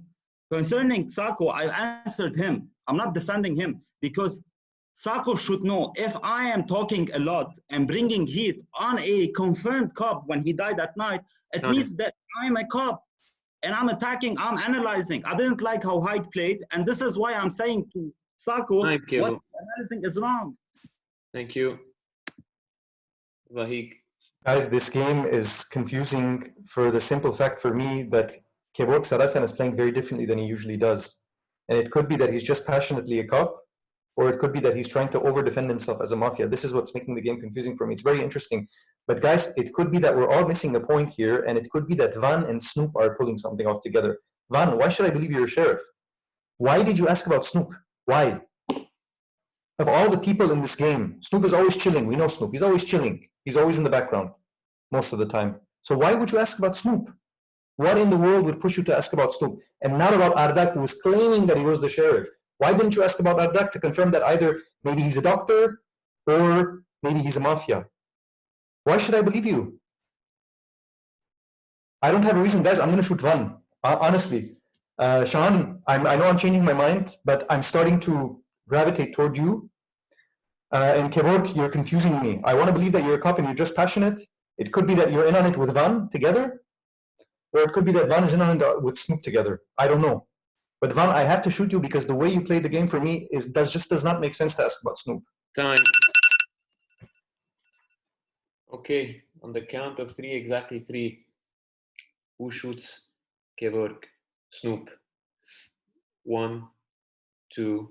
concerning Sako, I answered him. I'm not defending him because Sako should know if I am talking a lot and bringing heat on a confirmed cop when he died at night, it means that I'm a cop and I'm attacking, I'm analyzing. I didn't like how Haig played, and this is why I'm saying to Sako, what analyzing is wrong. Thank you. Vahig. Guys, this game is confusing for the simple fact for me that Kevork Sarafian is playing very differently than he usually does. And it could be that he's just passionately a cop, or it could be that he's trying to over-defend himself as a mafia. This is what's making the game confusing for me. It's very interesting. But guys, it could be that we're all missing the point here, and it could be that Van and Snoop are pulling something off together. Van, why should I believe you're a sheriff? Why did you ask about Snoop? Why? Of all the people in this game, Snoop is always chilling. We know Snoop. He's always chilling. He's always in the background most of the time. So why would you ask about Snoop? What in the world would push you to ask about Snoop? And not about Ardag, who was claiming that he was the sheriff. Why didn't you ask about Ardag to confirm that either maybe he's a doctor or maybe he's a mafia? Why should I believe you? I don't have a reason, guys. I'm going to shoot Van. Honestly. Shahan, I know I'm changing my mind, but I'm starting to gravitate toward you. And Kevork, you're confusing me. I want to believe that you're a cop and you're just passionate. It could be that you're in on it with Van together, or it could be that Van is in on it with Snoop together. I don't know. But Van, I have to shoot you because the way you played the game for me does not make sense to ask about Snoop. Time. Okay, on the count of 3, exactly 3. Who shoots Kevork? Snoop. 1, 2,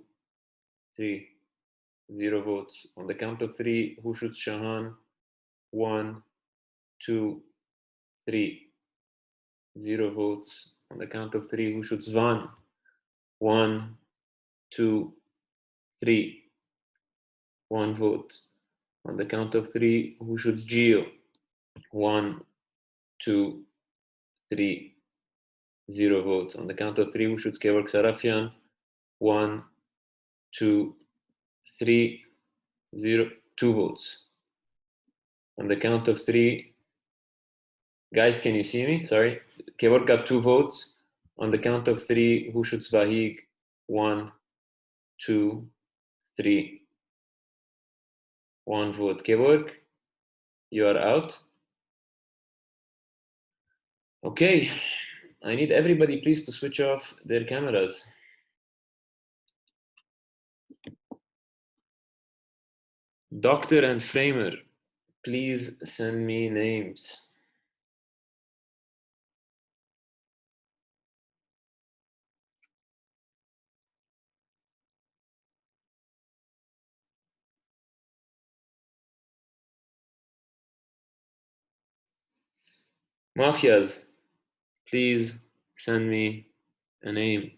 3. 0 votes. On the count of 3, who shoots Shahan? 1, 2, 3. 0 votes. On the count of 3, who shoots Van? 1, 2, 3. 1 vote. On the count of 3, who shoots Gio? 1, 2, 3. 0 votes. On the count of 3, who shoots Kevork Sarafian? 1, 2, 3. 0. 2 votes. On the count of 3, guys, can you see me? Sorry. Kevork got 2 votes. On the count of 3, who shoots Vahig? 1, 2, 3. 1 vote. Kevork, you are out. Okay. I need everybody please to switch off their cameras. Doctor and Framer, please send me names. Mafias, please send me a name.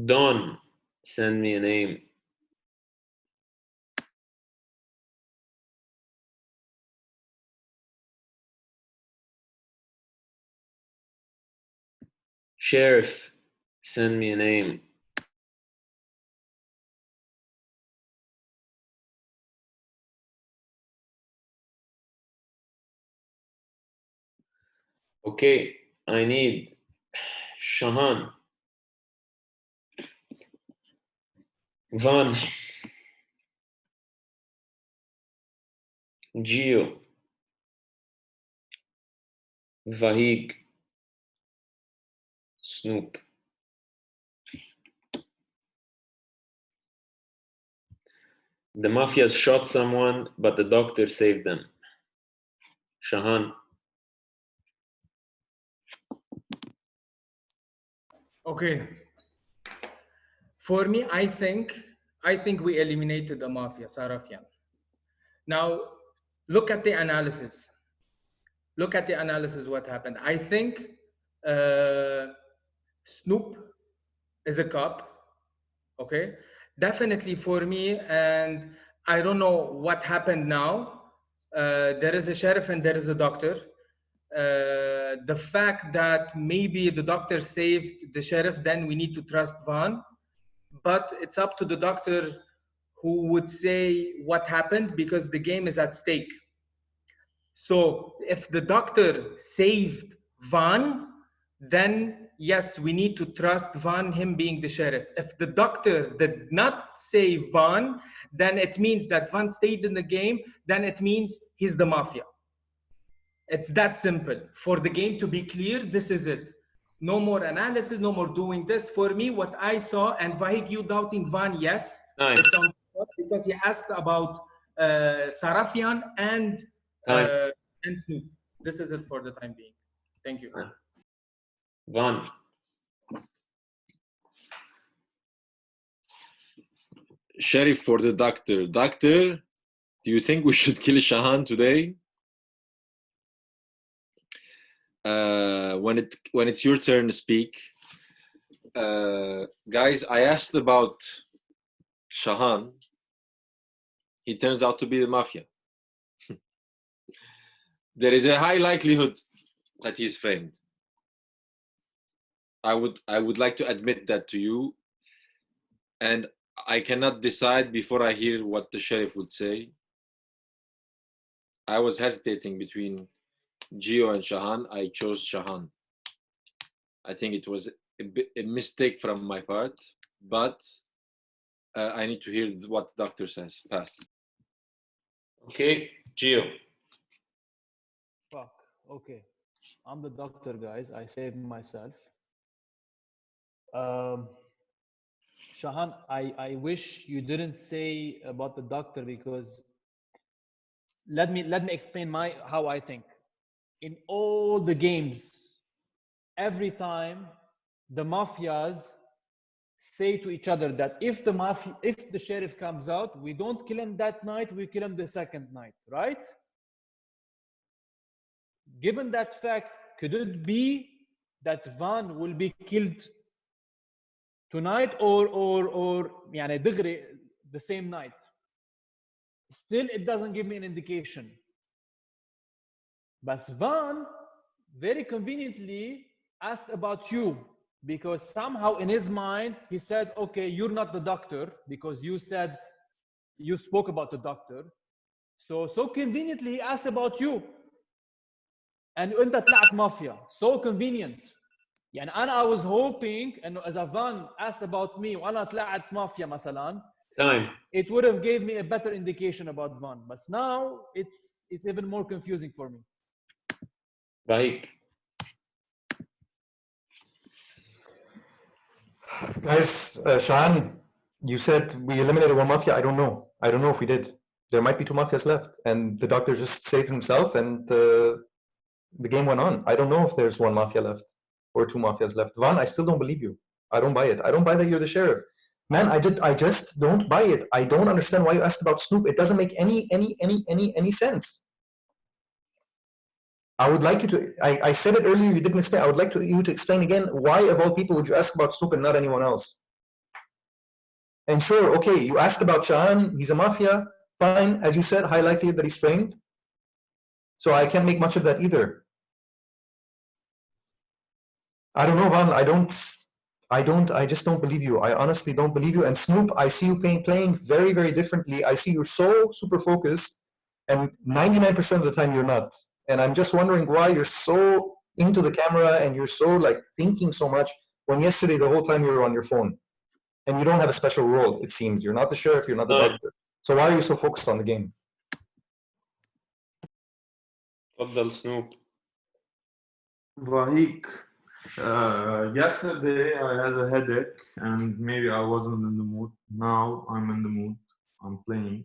Don, send me a name. Sheriff, send me a name. Okay, I need Shahan, Van, Gio, Vahig, Snoop. The Mafias shot someone, but the doctor saved them. Shahan. Okay. For me, I think we eliminated the Mafia, Sarafian. Now, look at the analysis. Look at the analysis, what happened. I think Snoop is a cop, okay? Definitely for me, and I don't know what happened now. There is a sheriff and there is a doctor. The fact that maybe the doctor saved the sheriff, then we need to trust Van. But it's up to the doctor who would say what happened because the game is at stake. So if the doctor saved Van, then yes, we need to trust Van, him being the sheriff. If the doctor did not save Van, then it means that Van stayed in the game, then it means he's the Mafia. It's that simple. For the game to be clear, this is it. No more analysis, no more doing this. For me, what I saw, and Vahig, you doubting Van, yes, it's on because he asked about Sarafian and Snoop. This is it for the time being. Thank you. Van. Sheriff for the doctor. Doctor, do you think we should kill Shahan today? When it's your turn to speak, guys, I asked about Shahan. He turns out to be the Mafia. There is a high likelihood that he's framed. I would like to admit that to you, and I cannot decide before I hear what the sheriff would say. I was hesitating between Gio and Shahan. I chose Shahan. I think it was a mistake from my part, but I need to hear what the doctor says. Pass. Okay, Gio. Fuck. Okay. I'm the doctor, guys. I saved myself. Shahan, I wish you didn't say about the doctor because let me explain how I think. In all the games, every time the mafias say to each other that if the sheriff comes out, we don't kill him that night, we kill him the second night, right? Given that fact, could it be that Van will be killed tonight or يعني دغري the same night? Still, it doesn't give me an indication. But Van very conveniently asked about you because somehow in his mind he said, okay, you're not the doctor because you spoke about the doctor. So conveniently he asked about you. And انت طلعت مافيا. So convenient. يعني I was hoping انه اذا Van asked about me وانا طلعت مافيا مثلا, it would have gave me a better indication about Van. But now it's even more confusing for me. Vahig. Guys, Shahan, you said we eliminated one mafia. I don't know. I don't know if we did. There might be two mafias left, and the doctor just saved himself, and the game went on. I don't know if there's one mafia left or two mafias left. Van, I still don't believe you. I don't buy it. I don't buy that you're the sheriff. Man, I just don't buy it. I don't understand why you asked about Snoop. It doesn't make any sense. I would like you to, I said it earlier, you didn't explain. I would like you to explain again, why of all people would you ask about Snoop and not anyone else? And sure, okay, you asked about Shahan, he's a mafia, fine. As you said, high likelihood that he's framed. So I can't make much of that either. I don't know, Van, I just don't believe you. I honestly don't believe you. And Snoop, I see you playing very, very differently. I see you're so super focused, and 99% of the time you're not. And I'm just wondering why you're so into the camera and you're so like thinking so much when yesterday the whole time you were on your phone. And you don't have a special role, it seems. You're not the sheriff, you're not the doctor. So why are you so focused on the game? تفضل Snoop. Vahig, yesterday I had a headache and maybe I wasn't in the mood. Now I'm in the mood. I'm playing.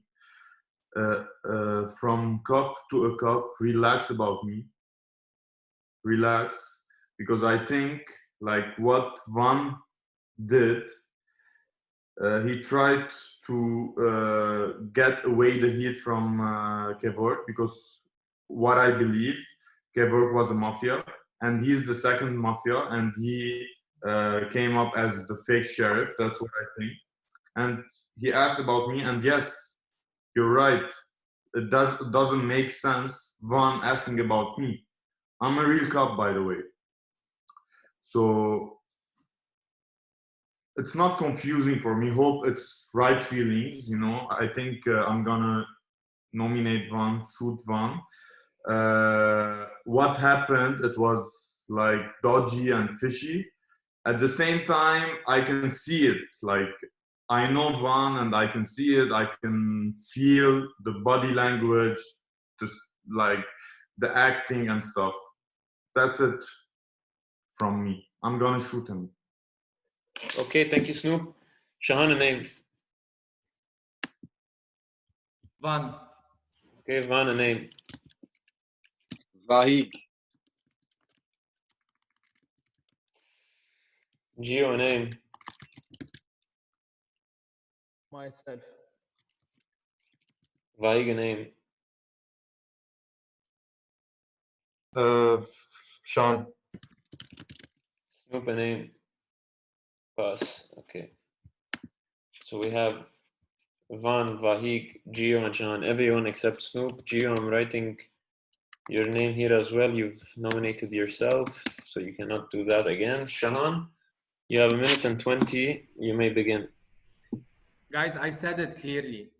From cup to a cup, relax about me. Relax, because I think like what Van did, he tried to get away the heat from Kevork, because what I believe, Kevork was a mafia and he's the second mafia, and he came up as the fake sheriff. That's what I think. And he asked about me, and yes, you're right. It doesn't make sense Van asking about me. I'm a real cop, by the way. So it's not confusing for me. Hope it's right feelings, you know. I think I'm gonna nominate Van, shoot Van. What happened, it was like dodgy and fishy. At the same time, I can see it. Like, I know Van and I can see it. I can feel the body language, just like the acting and stuff. That's it from me. I'm gonna shoot him. Okay, thank you, Snoop. Shahan, a name. Van. Okay, Van, a name. Vahig. Gio, a name. Myself. Vahig, a name. Sean. Snoop, a name. Pass. Okay. So we have Van, Vahig, Gio, and Shahan. Everyone except Snoop. Gio, I'm writing your name here as well. You've nominated yourself, so you cannot do that again. Shahan, you have 1:20. You may begin. Guys, I said it clearly.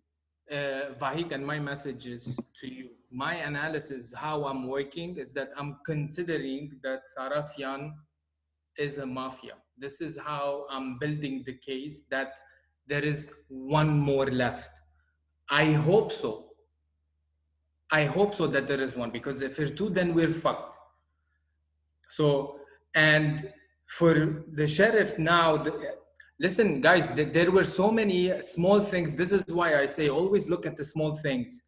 Vahig, and my message is to you. My analysis, how I'm working, is that I'm considering that Sarafian is a mafia. This is how I'm building the case that there is one more left. I hope so. I hope so that there is one, because if there's two, then we're fucked. So, and for the sheriff now, listen, guys, there were so many small things. This is why I say always look at the small things.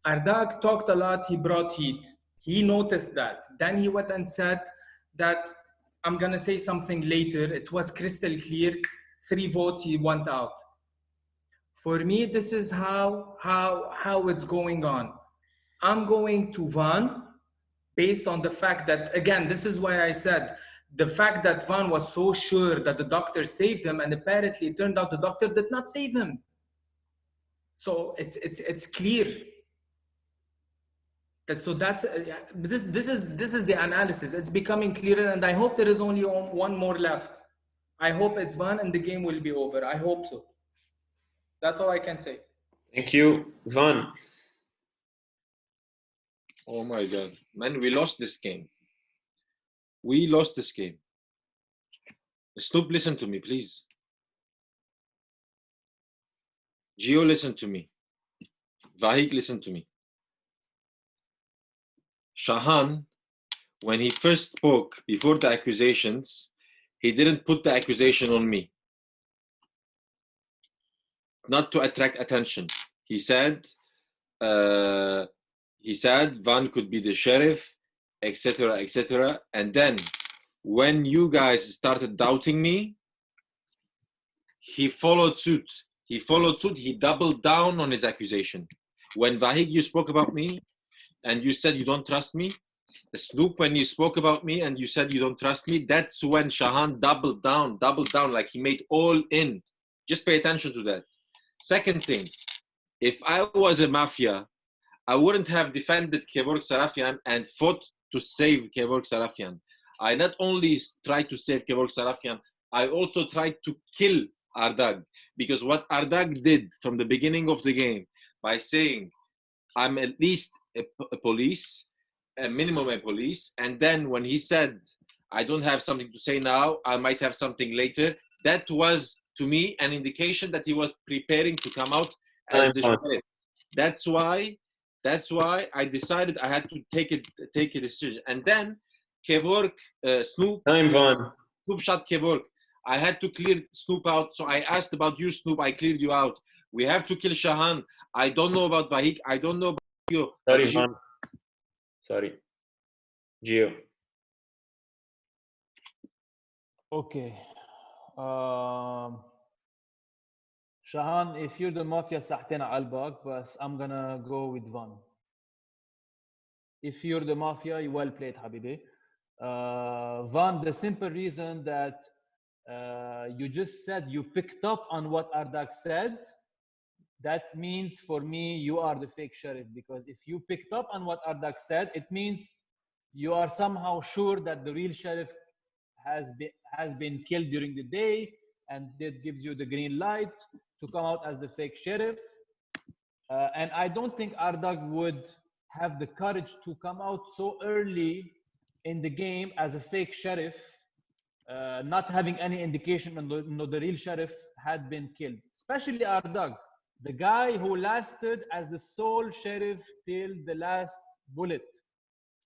Ardag talked a lot, he brought heat. He noticed that. Then he went and said that I'm gonna say something later. It was crystal clear. 3 votes, he went out. For me, this is how it's going on. I'm going to Van based on the fact that, again, this is why I said, the fact that Van was so sure that the doctor saved him, and apparently it turned out the doctor did not save him. So it's clear. So that's this is the analysis. It's becoming clearer, and I hope there is only one more left. I hope it's Van and the game will be over. I hope so. That's all I can say. Thank you, Van. Oh my God, man, we lost this game. We lost this game. Snoop, listen to me, please. Gio, listen to me. Vahig, listen to me. Shahan, when he first spoke before the accusations, he didn't put the accusation on me. not to attract attention. He said Van could be the sheriff, etc., etc. And then when you guys started doubting me, he followed suit. He doubled down on his accusation. When Vahig, you spoke about me and you said you don't trust me. Snoop, when you spoke about me and you said you don't trust me, that's when Shahan doubled down, like he made all in. Just pay attention to that. Second thing, if I was a Mafia, I wouldn't have defended Kevork Sarafian and fought to save Kevork Sarafian. I not only tried to save Kevork Sarafian, I also tried to kill Ardag. Because what Ardag did from the beginning of the game, by saying, I'm at least a police, a minimum a police, and then when he said, I don't have something to say now, I might have something later, that was, to me, an indication that he was preparing to come out as the sheriff. That's why I decided I had to take a decision. And then Kevork, Snoop shot Kevork. I had to clear Snoop out. So I asked about you, Snoop. I cleared you out. We have to kill Shahan. I don't know about Vahig. I don't know about you. Sorry, Van. Sorry. Gio. Okay. Shahan, if you're the Mafia, ساعتين على قلبك, but I'm gonna go with Van. If you're the Mafia, you well played, Habibi. Van, the simple reason that you just said you picked up on what Ardag said, that means for me, you are the fake sheriff, because if you picked up on what Ardag said, it means you are somehow sure that the real sheriff has been killed during the day, and that gives you the green light to come out as the fake sheriff. And I don't think Ardag would have the courage to come out so early in the game as a fake sheriff, not having any indication on the real sheriff had been killed. Especially Ardag, the guy who lasted as the sole sheriff till the last bullet.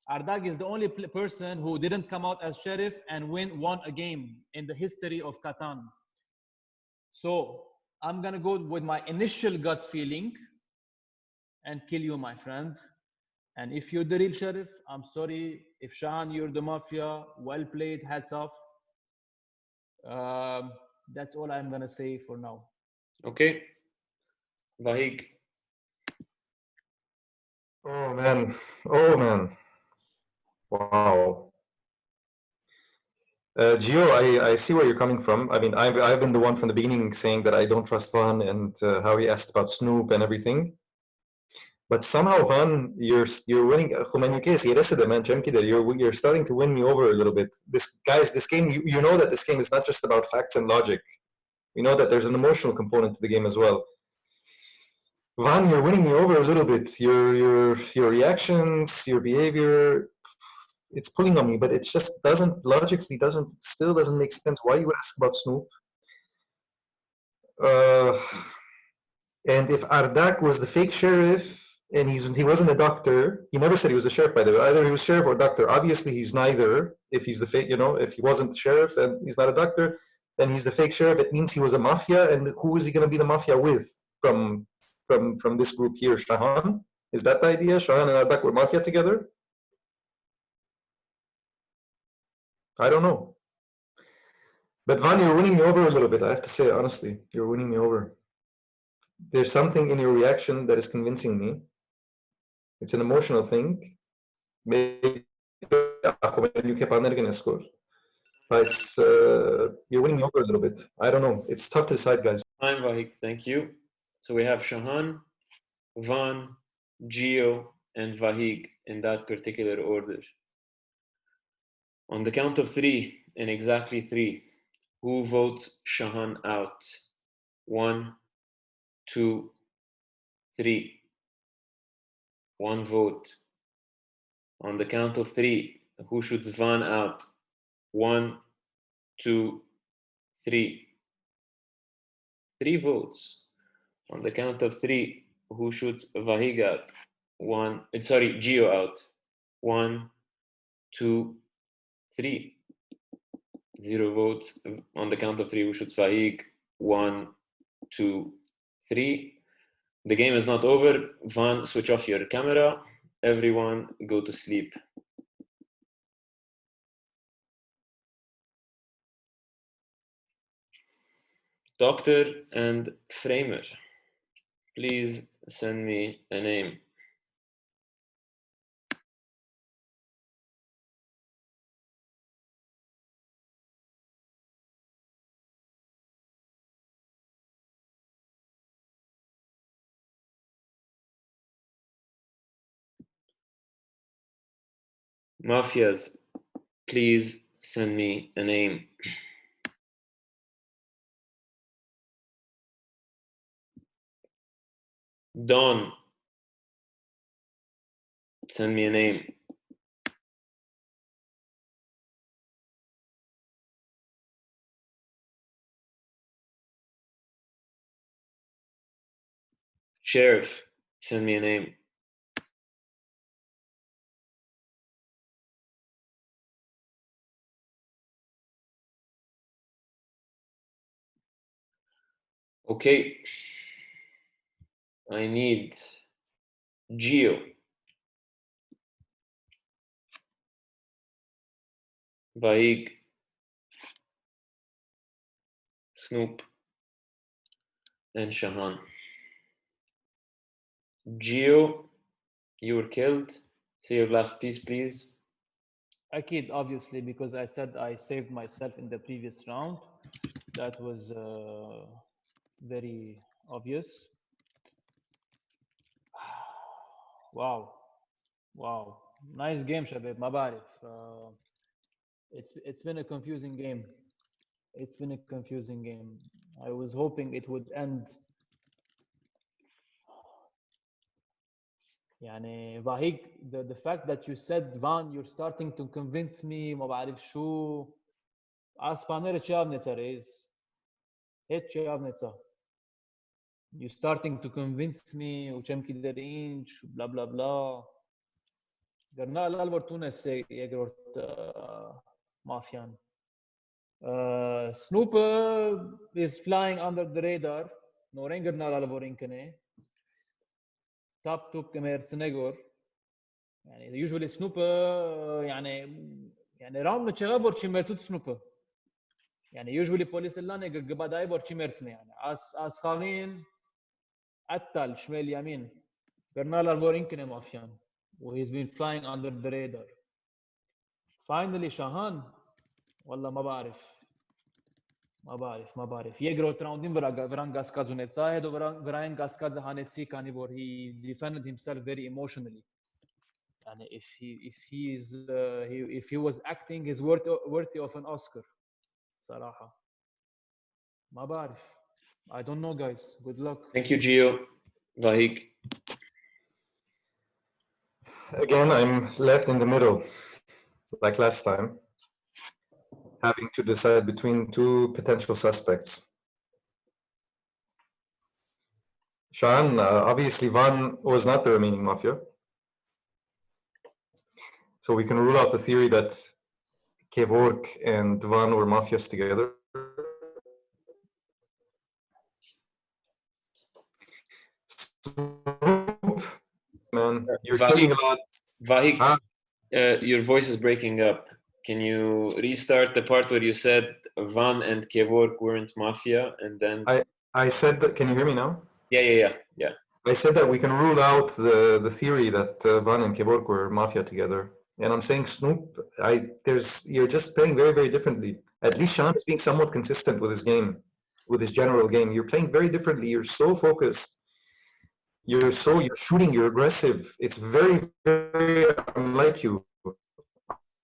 Ardag is the only person who didn't come out as sheriff and won a game in the history of Catan. So I'm gonna go with my initial gut feeling and kill you, my friend. And if you're the real sheriff, I'm sorry. If Shahan, you're the Mafia, well played, hats off. That's all I'm gonna say for now. Okay. Vahig. Oh man. Wow. Gio, I see where you're coming from. I mean, I've been the one from the beginning saying that I don't trust Van, and how he asked about Snoop and everything. But somehow, Van, you're winning. You're starting to win me over a little bit. This game, you know that this game is not just about facts and logic. You know that there's an emotional component to the game as well. Van, you're winning me over a little bit. Your reactions, your behavior, it's pulling on me, but it just still doesn't make sense. Why you would ask about Snoop? And if Ardag was the fake sheriff and he wasn't a doctor, he never said he was a sheriff, by the way. Either he was sheriff or doctor. Obviously, he's neither. If he's the fake, if he wasn't the sheriff and he's not a doctor, then he's the fake sheriff. It means he was a mafia. And who is he going to be the mafia with from this group here? Shahan? Is that the idea? Shahan and Ardag were mafia together? I don't know. But Van, you're winning me over a little bit. I have to say, honestly, you're winning me over. There's something in your reaction that is convincing me. It's an emotional thing. Maybe you keep on getting a score. But you're winning me over a little bit. I don't know. It's tough to decide, guys. I'm Vahig. Thank you. So we have Shahan, Van, Gio, and Vahig in that particular order. On the count of three, in exactly three, who votes Shahan out? 1, 2, 3. 1 vote. On the count of three, who shoots Van out? 1, 2, 3. 3 votes. On the count of three, who shoots Vahig out? Gio out. 1, 2, 3. 0 votes. On the count of three, who shoots Vahig? 1, 2, 3. The game is not over. Van, switch off your camera. Everyone go to sleep. Doctor and Framer, please send me a name. Mafias, please send me a name. Don, send me a name. Sheriff, send me a name. Okay. I need Geo. Vahig. Snoop. And Shahan. Geo, you were killed. Say your last piece, please. Akid, obviously, because I said I saved myself in the previous round. That was very obvious. Wow. Wow. Nice game, Shabib. ما بعرف. It's been a confusing game. It's been a confusing game. I was hoping it would end. يعني Vahig, the fact that you said Van, you're starting to convince me ما بعرف شو. Aspanere Chavnitsa is. Hit Chavnitsa. You're starting to convince me وكم كده inch blah blah blah. قرنا الألبر تونس يقرأ Mafian. Snoop is flying under the radar. نورين قرنا الألبر إنكنه. Top توب كمير تنقر. يعني usually Snoop يعني راوند نشغل برشي مرتوت Snoop. يعني usually police اللاني قباداي برشي مرتني يعني as خالين أتل شمال يمين. قرنا الألبر إنكنه مافيان. He's been flying under the radar. Finally Shahan. والله ما بعرف يقرأ تراوندين بران غاسكازو نتساهد وبران غاسكازو هانتسي كان يبور he defended himself very emotionally يعني if he was acting he's worthy of an Oscar صراحة ما بعرف I don't know guys good luck. Thank you Gio. Vahig. Again, I'm left in the middle, like last time, having to decide between two potential suspects. Shahan, obviously Van was not the remaining Mafia. So we can rule out the theory that Kevork and Van were Mafias together. Man, you're killing a lot. Vahig, your voice is breaking up. Can you restart the part where you said Van and Kevork weren't Mafia and then... I said that, can you hear me now? Yeah. I said that we can rule out the theory that Van and Kevork were Mafia together. And I'm saying Snoop, you're just playing very, very differently. At least Shahan is being somewhat consistent with his game, with his general game. You're playing very differently. You're so focused. You're shooting, you're aggressive. It's very, very unlike you.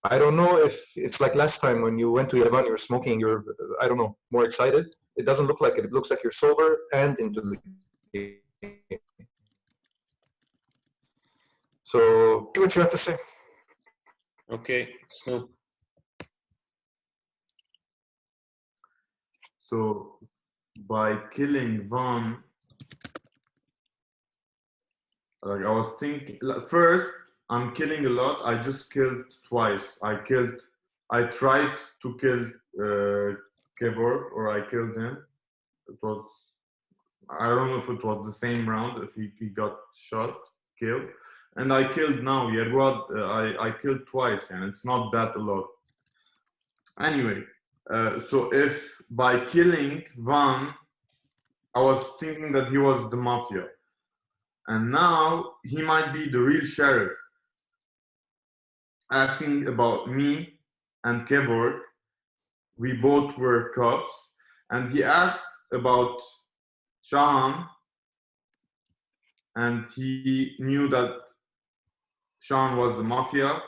I don't know if it's like last time when you went to Yerevan, you were smoking, you're, I don't know, more excited. It doesn't look like it. It looks like you're sober and into the game. So, see what you have to say. Okay, Snoop. So, by killing Van, like I was thinking, first, I'm killing a lot. I just killed twice. I tried to kill Kevork, or I killed him. It was I don't know if it was the same round, if he got shot, killed. And I killed now, I killed twice, and it's not that a lot. Anyway, so if by killing Van, I was thinking that he was the Mafia. And now he might be the real sheriff, asking about me and Kevork. We both were cops, and he asked about Shahan, and he knew that Shahan was the Mafia,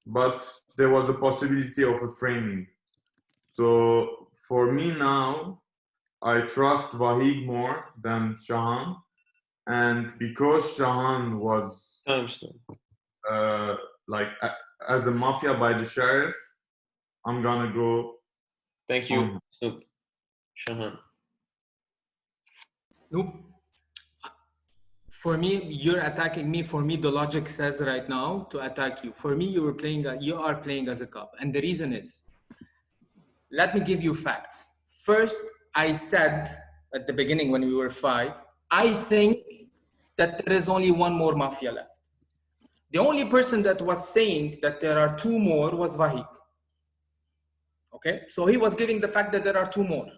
but there was a possibility of a framing. So for me now, I trust Vahig more than Shahan, and because Shahan was like as a Mafia by the sheriff, I'm gonna go. Thank you, Snoop. Shahan. Nope. For me, you're attacking me. For me, the logic says right now to attack you. For me, you are playing as a cop. And the reason is, let me give you facts. First, I said at the beginning when we were 5, I think that there is only one more Mafia left. The only person that was saying that there are 2 more was Vahig. Okay, so he was giving the fact that there are 2 more.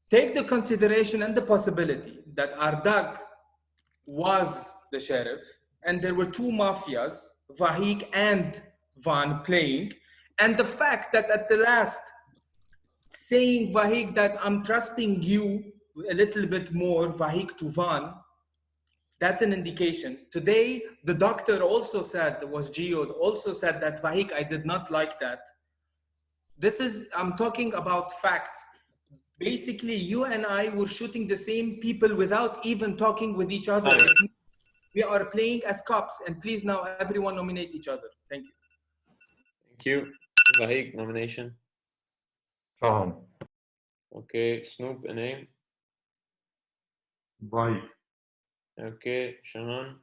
Take the consideration and the possibility that Ardag was the sheriff and there were 2 mafias, Vahig and Van playing, and the fact that at the last saying Vahig that I'm trusting you a little bit more, Vahig to Van, that's an indication. Today, the doctor also said, was Geode, also said that Vahig, I did not like that. This is, I'm talking about facts. Basically, you and I were shooting the same people without even talking with each other. We are playing as cops, and please now everyone nominate each other. Thank you. Thank you. Vahig, nomination. Shahan. Okay, Snoop, a name. Vahig. Okay, Shahan.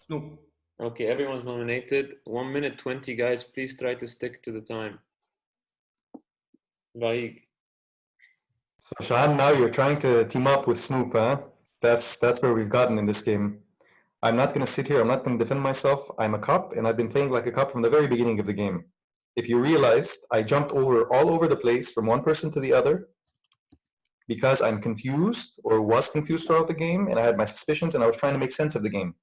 Snoop. Okay, everyone's nominated. 1 minute 20, guys. Please try to stick to the time. Vahig. So Shahan, now you're trying to team up with Snoop, huh? That's where we've gotten in this game. I'm not going to sit here. I'm not going to defend myself. I'm a cop, and I've been playing like a cop from the very beginning of the game. If you realized, I jumped all over the place from one person to the other because I'm confused or was confused throughout the game, and I had my suspicions, and I was trying to make sense of the game.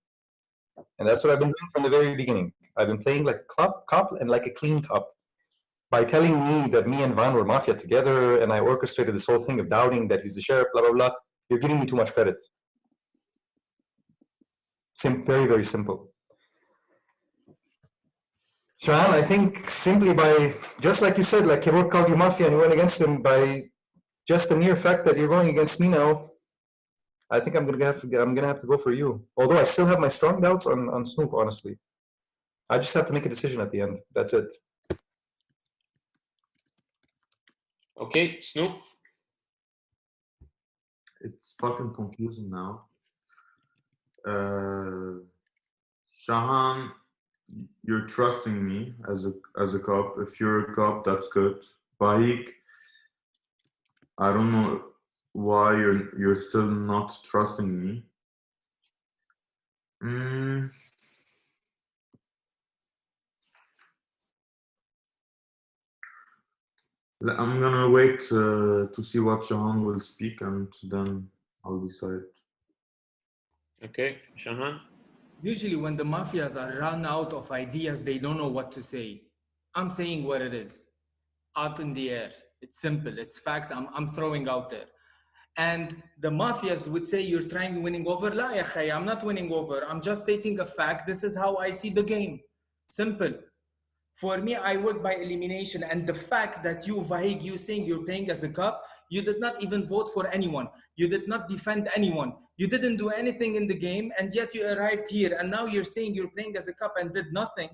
And that's what I've been doing from the very beginning. I've been playing like a cop and like a clean cop. By telling me that me and Van were Mafia together, and I orchestrated this whole thing of doubting that he's the sheriff, blah, blah, blah, you're giving me too much credit. Very, very simple. Shahan, I think simply by, just like you said, like Kevork called you Mafia and you went against him, by just the mere fact that you're going against me now, I think I'm gonna have to go for you. Although I still have my strong doubts on Snoop, honestly. I just have to make a decision at the end. That's it. Okay, Snoop. It's fucking confusing now. Shahan, you're trusting me as a cop. If you're a cop, that's good. Vahig, I don't know why you're still not trusting me. I'm gonna wait to see what Shahan will speak, and then I'll decide. Okay, Shahan. Usually when the mafias are run out of ideas, they don't know what to say. I'm saying what it is. Out in the air. It's simple. It's facts. I'm throwing out there. And the mafias would say, you're trying winning over. La ya khay, I'm not winning over. I'm just stating a fact. This is how I see the game. Simple. For me, I work by elimination. And the fact that you, Vahig, you saying you're playing as a cop, you did not even vote for anyone. You did not defend anyone. You didn't do anything in the game, and yet you arrived here. And now you're saying you're playing as a cop and did nothing.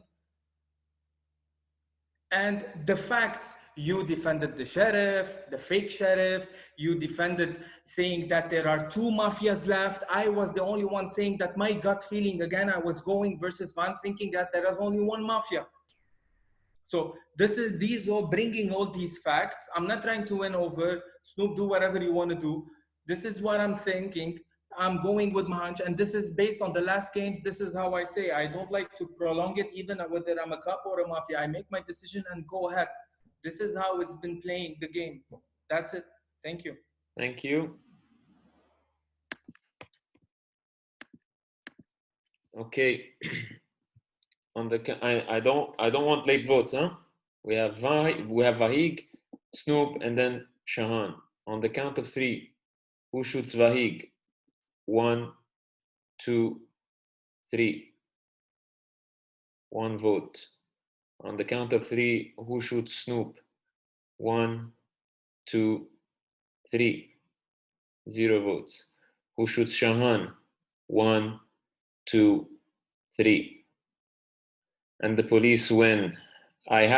And the facts, you defended the sheriff, the fake sheriff, you defended saying that there are 2 mafias left. I was the only one saying that my gut feeling, again, I was going versus Van thinking that there is only 1 mafia. So these are bringing all these facts. I'm not trying to win over. Snoop, do whatever you want to do. This is what I'm thinking. I'm going with my hunch, and this is based on the last games. This is how I say. I don't like to prolong it, even whether I'm a cup or a mafia. I make my decision and go ahead. This is how it's been playing the game. That's it. Thank you. Thank you. Okay. On the I don't want late votes, huh? We have Vahig, Snoop, and then Shahan. On the count of 3, who shoots Vahig? 1, 2, 3. 1 vote. On the count of 3, who shoots Snoop? 1, 2, 3. 0 votes. Who shoots Shahan? 1, 2, 3. And the police win. I have